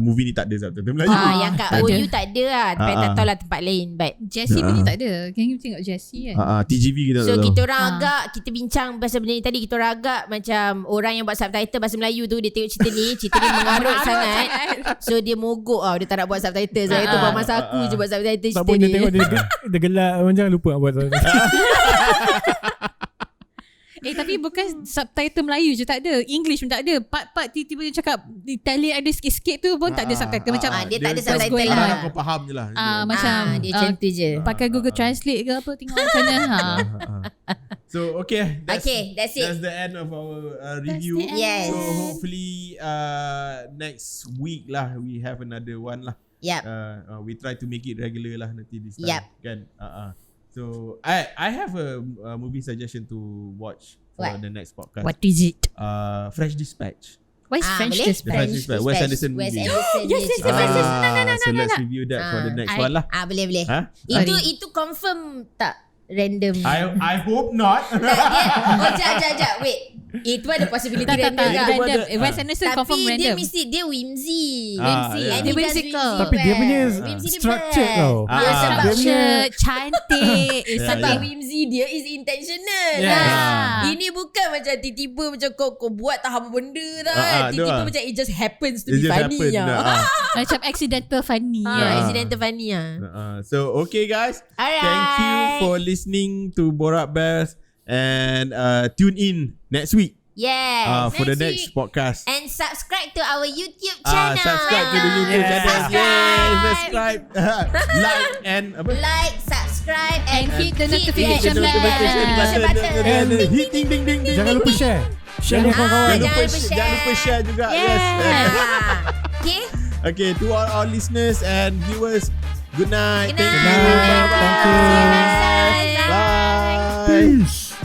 movie ni tak ada subtitle Melayu. Yang kat OU tak ada lah. Tapi tak tahu lah tempat lain. But Jessie punya tak ada. Kan you tengok Jessie kan. TGV kita tak so tahu. kita orang agak, kita bincang pasal benda ni tadi, kita orang agak macam orang yang buat subtitle bahasa Melayu tu, dia tengok cerita ni mengarut sangat. So dia mogok dia tak nak buat subtitle. Saya tu buat masa aku je buat subtitle cerita ni. Dia tengok dia gelak, jangan lupa nak buat subtitle. Tapi bukan subtitle Melayu je tak ada, English pun tak ada. Part-part tiba-tiba dia cakap Italian ada sikit-sikit tu pun tak ada subtitle. Macam dia tak ada subtitle lah. Kau faham je lah. Macam dia macam tu je. Pakai Google Translate ke apa, tengok macam mana. So that's it. That's the end of our review. Yes. So hopefully next week lah we have another one lah. Yep. We try to make it regular lah nanti this time. Kan. So I have a movie suggestion to watch for the next podcast. What is it? Fresh Dispatch. What is French Dispatch? Fresh Dispatch. Wes Anderson movie. Yes. So let's review that for the next one lah. Boleh. Itu confirm tak random? I hope not. Sekejap. Wait. Itu ada possibility random kan? Wes Anderson confirm random. Tapi dia whimsy. And dia whimsical. Tapi dia punya structure tau. Structure cantik. Sebab whimsy dia is intentional. Ini bukan macam tiba-tiba macam kau buat tak apa benda dah. Tiba-tiba macam it just happens to be funny. Macam accidental funny. Accidental funny. So okay guys. Alright. Thank you for listening to Borak Bears. And tune in next week Yes. For the next podcast. And subscribe to our YouTube channel. Subscribe to the YouTube channel. Subscribe. Like and subscribe and hit the notification button. And hit ding ding ding. Jangan lupa share. Share dengan kawan-kawan. Jangan lupa share juga. Yes. Okay, to all our listeners and viewers, good night. Good Thank you. night. Bye. Bye. Bye. Peace.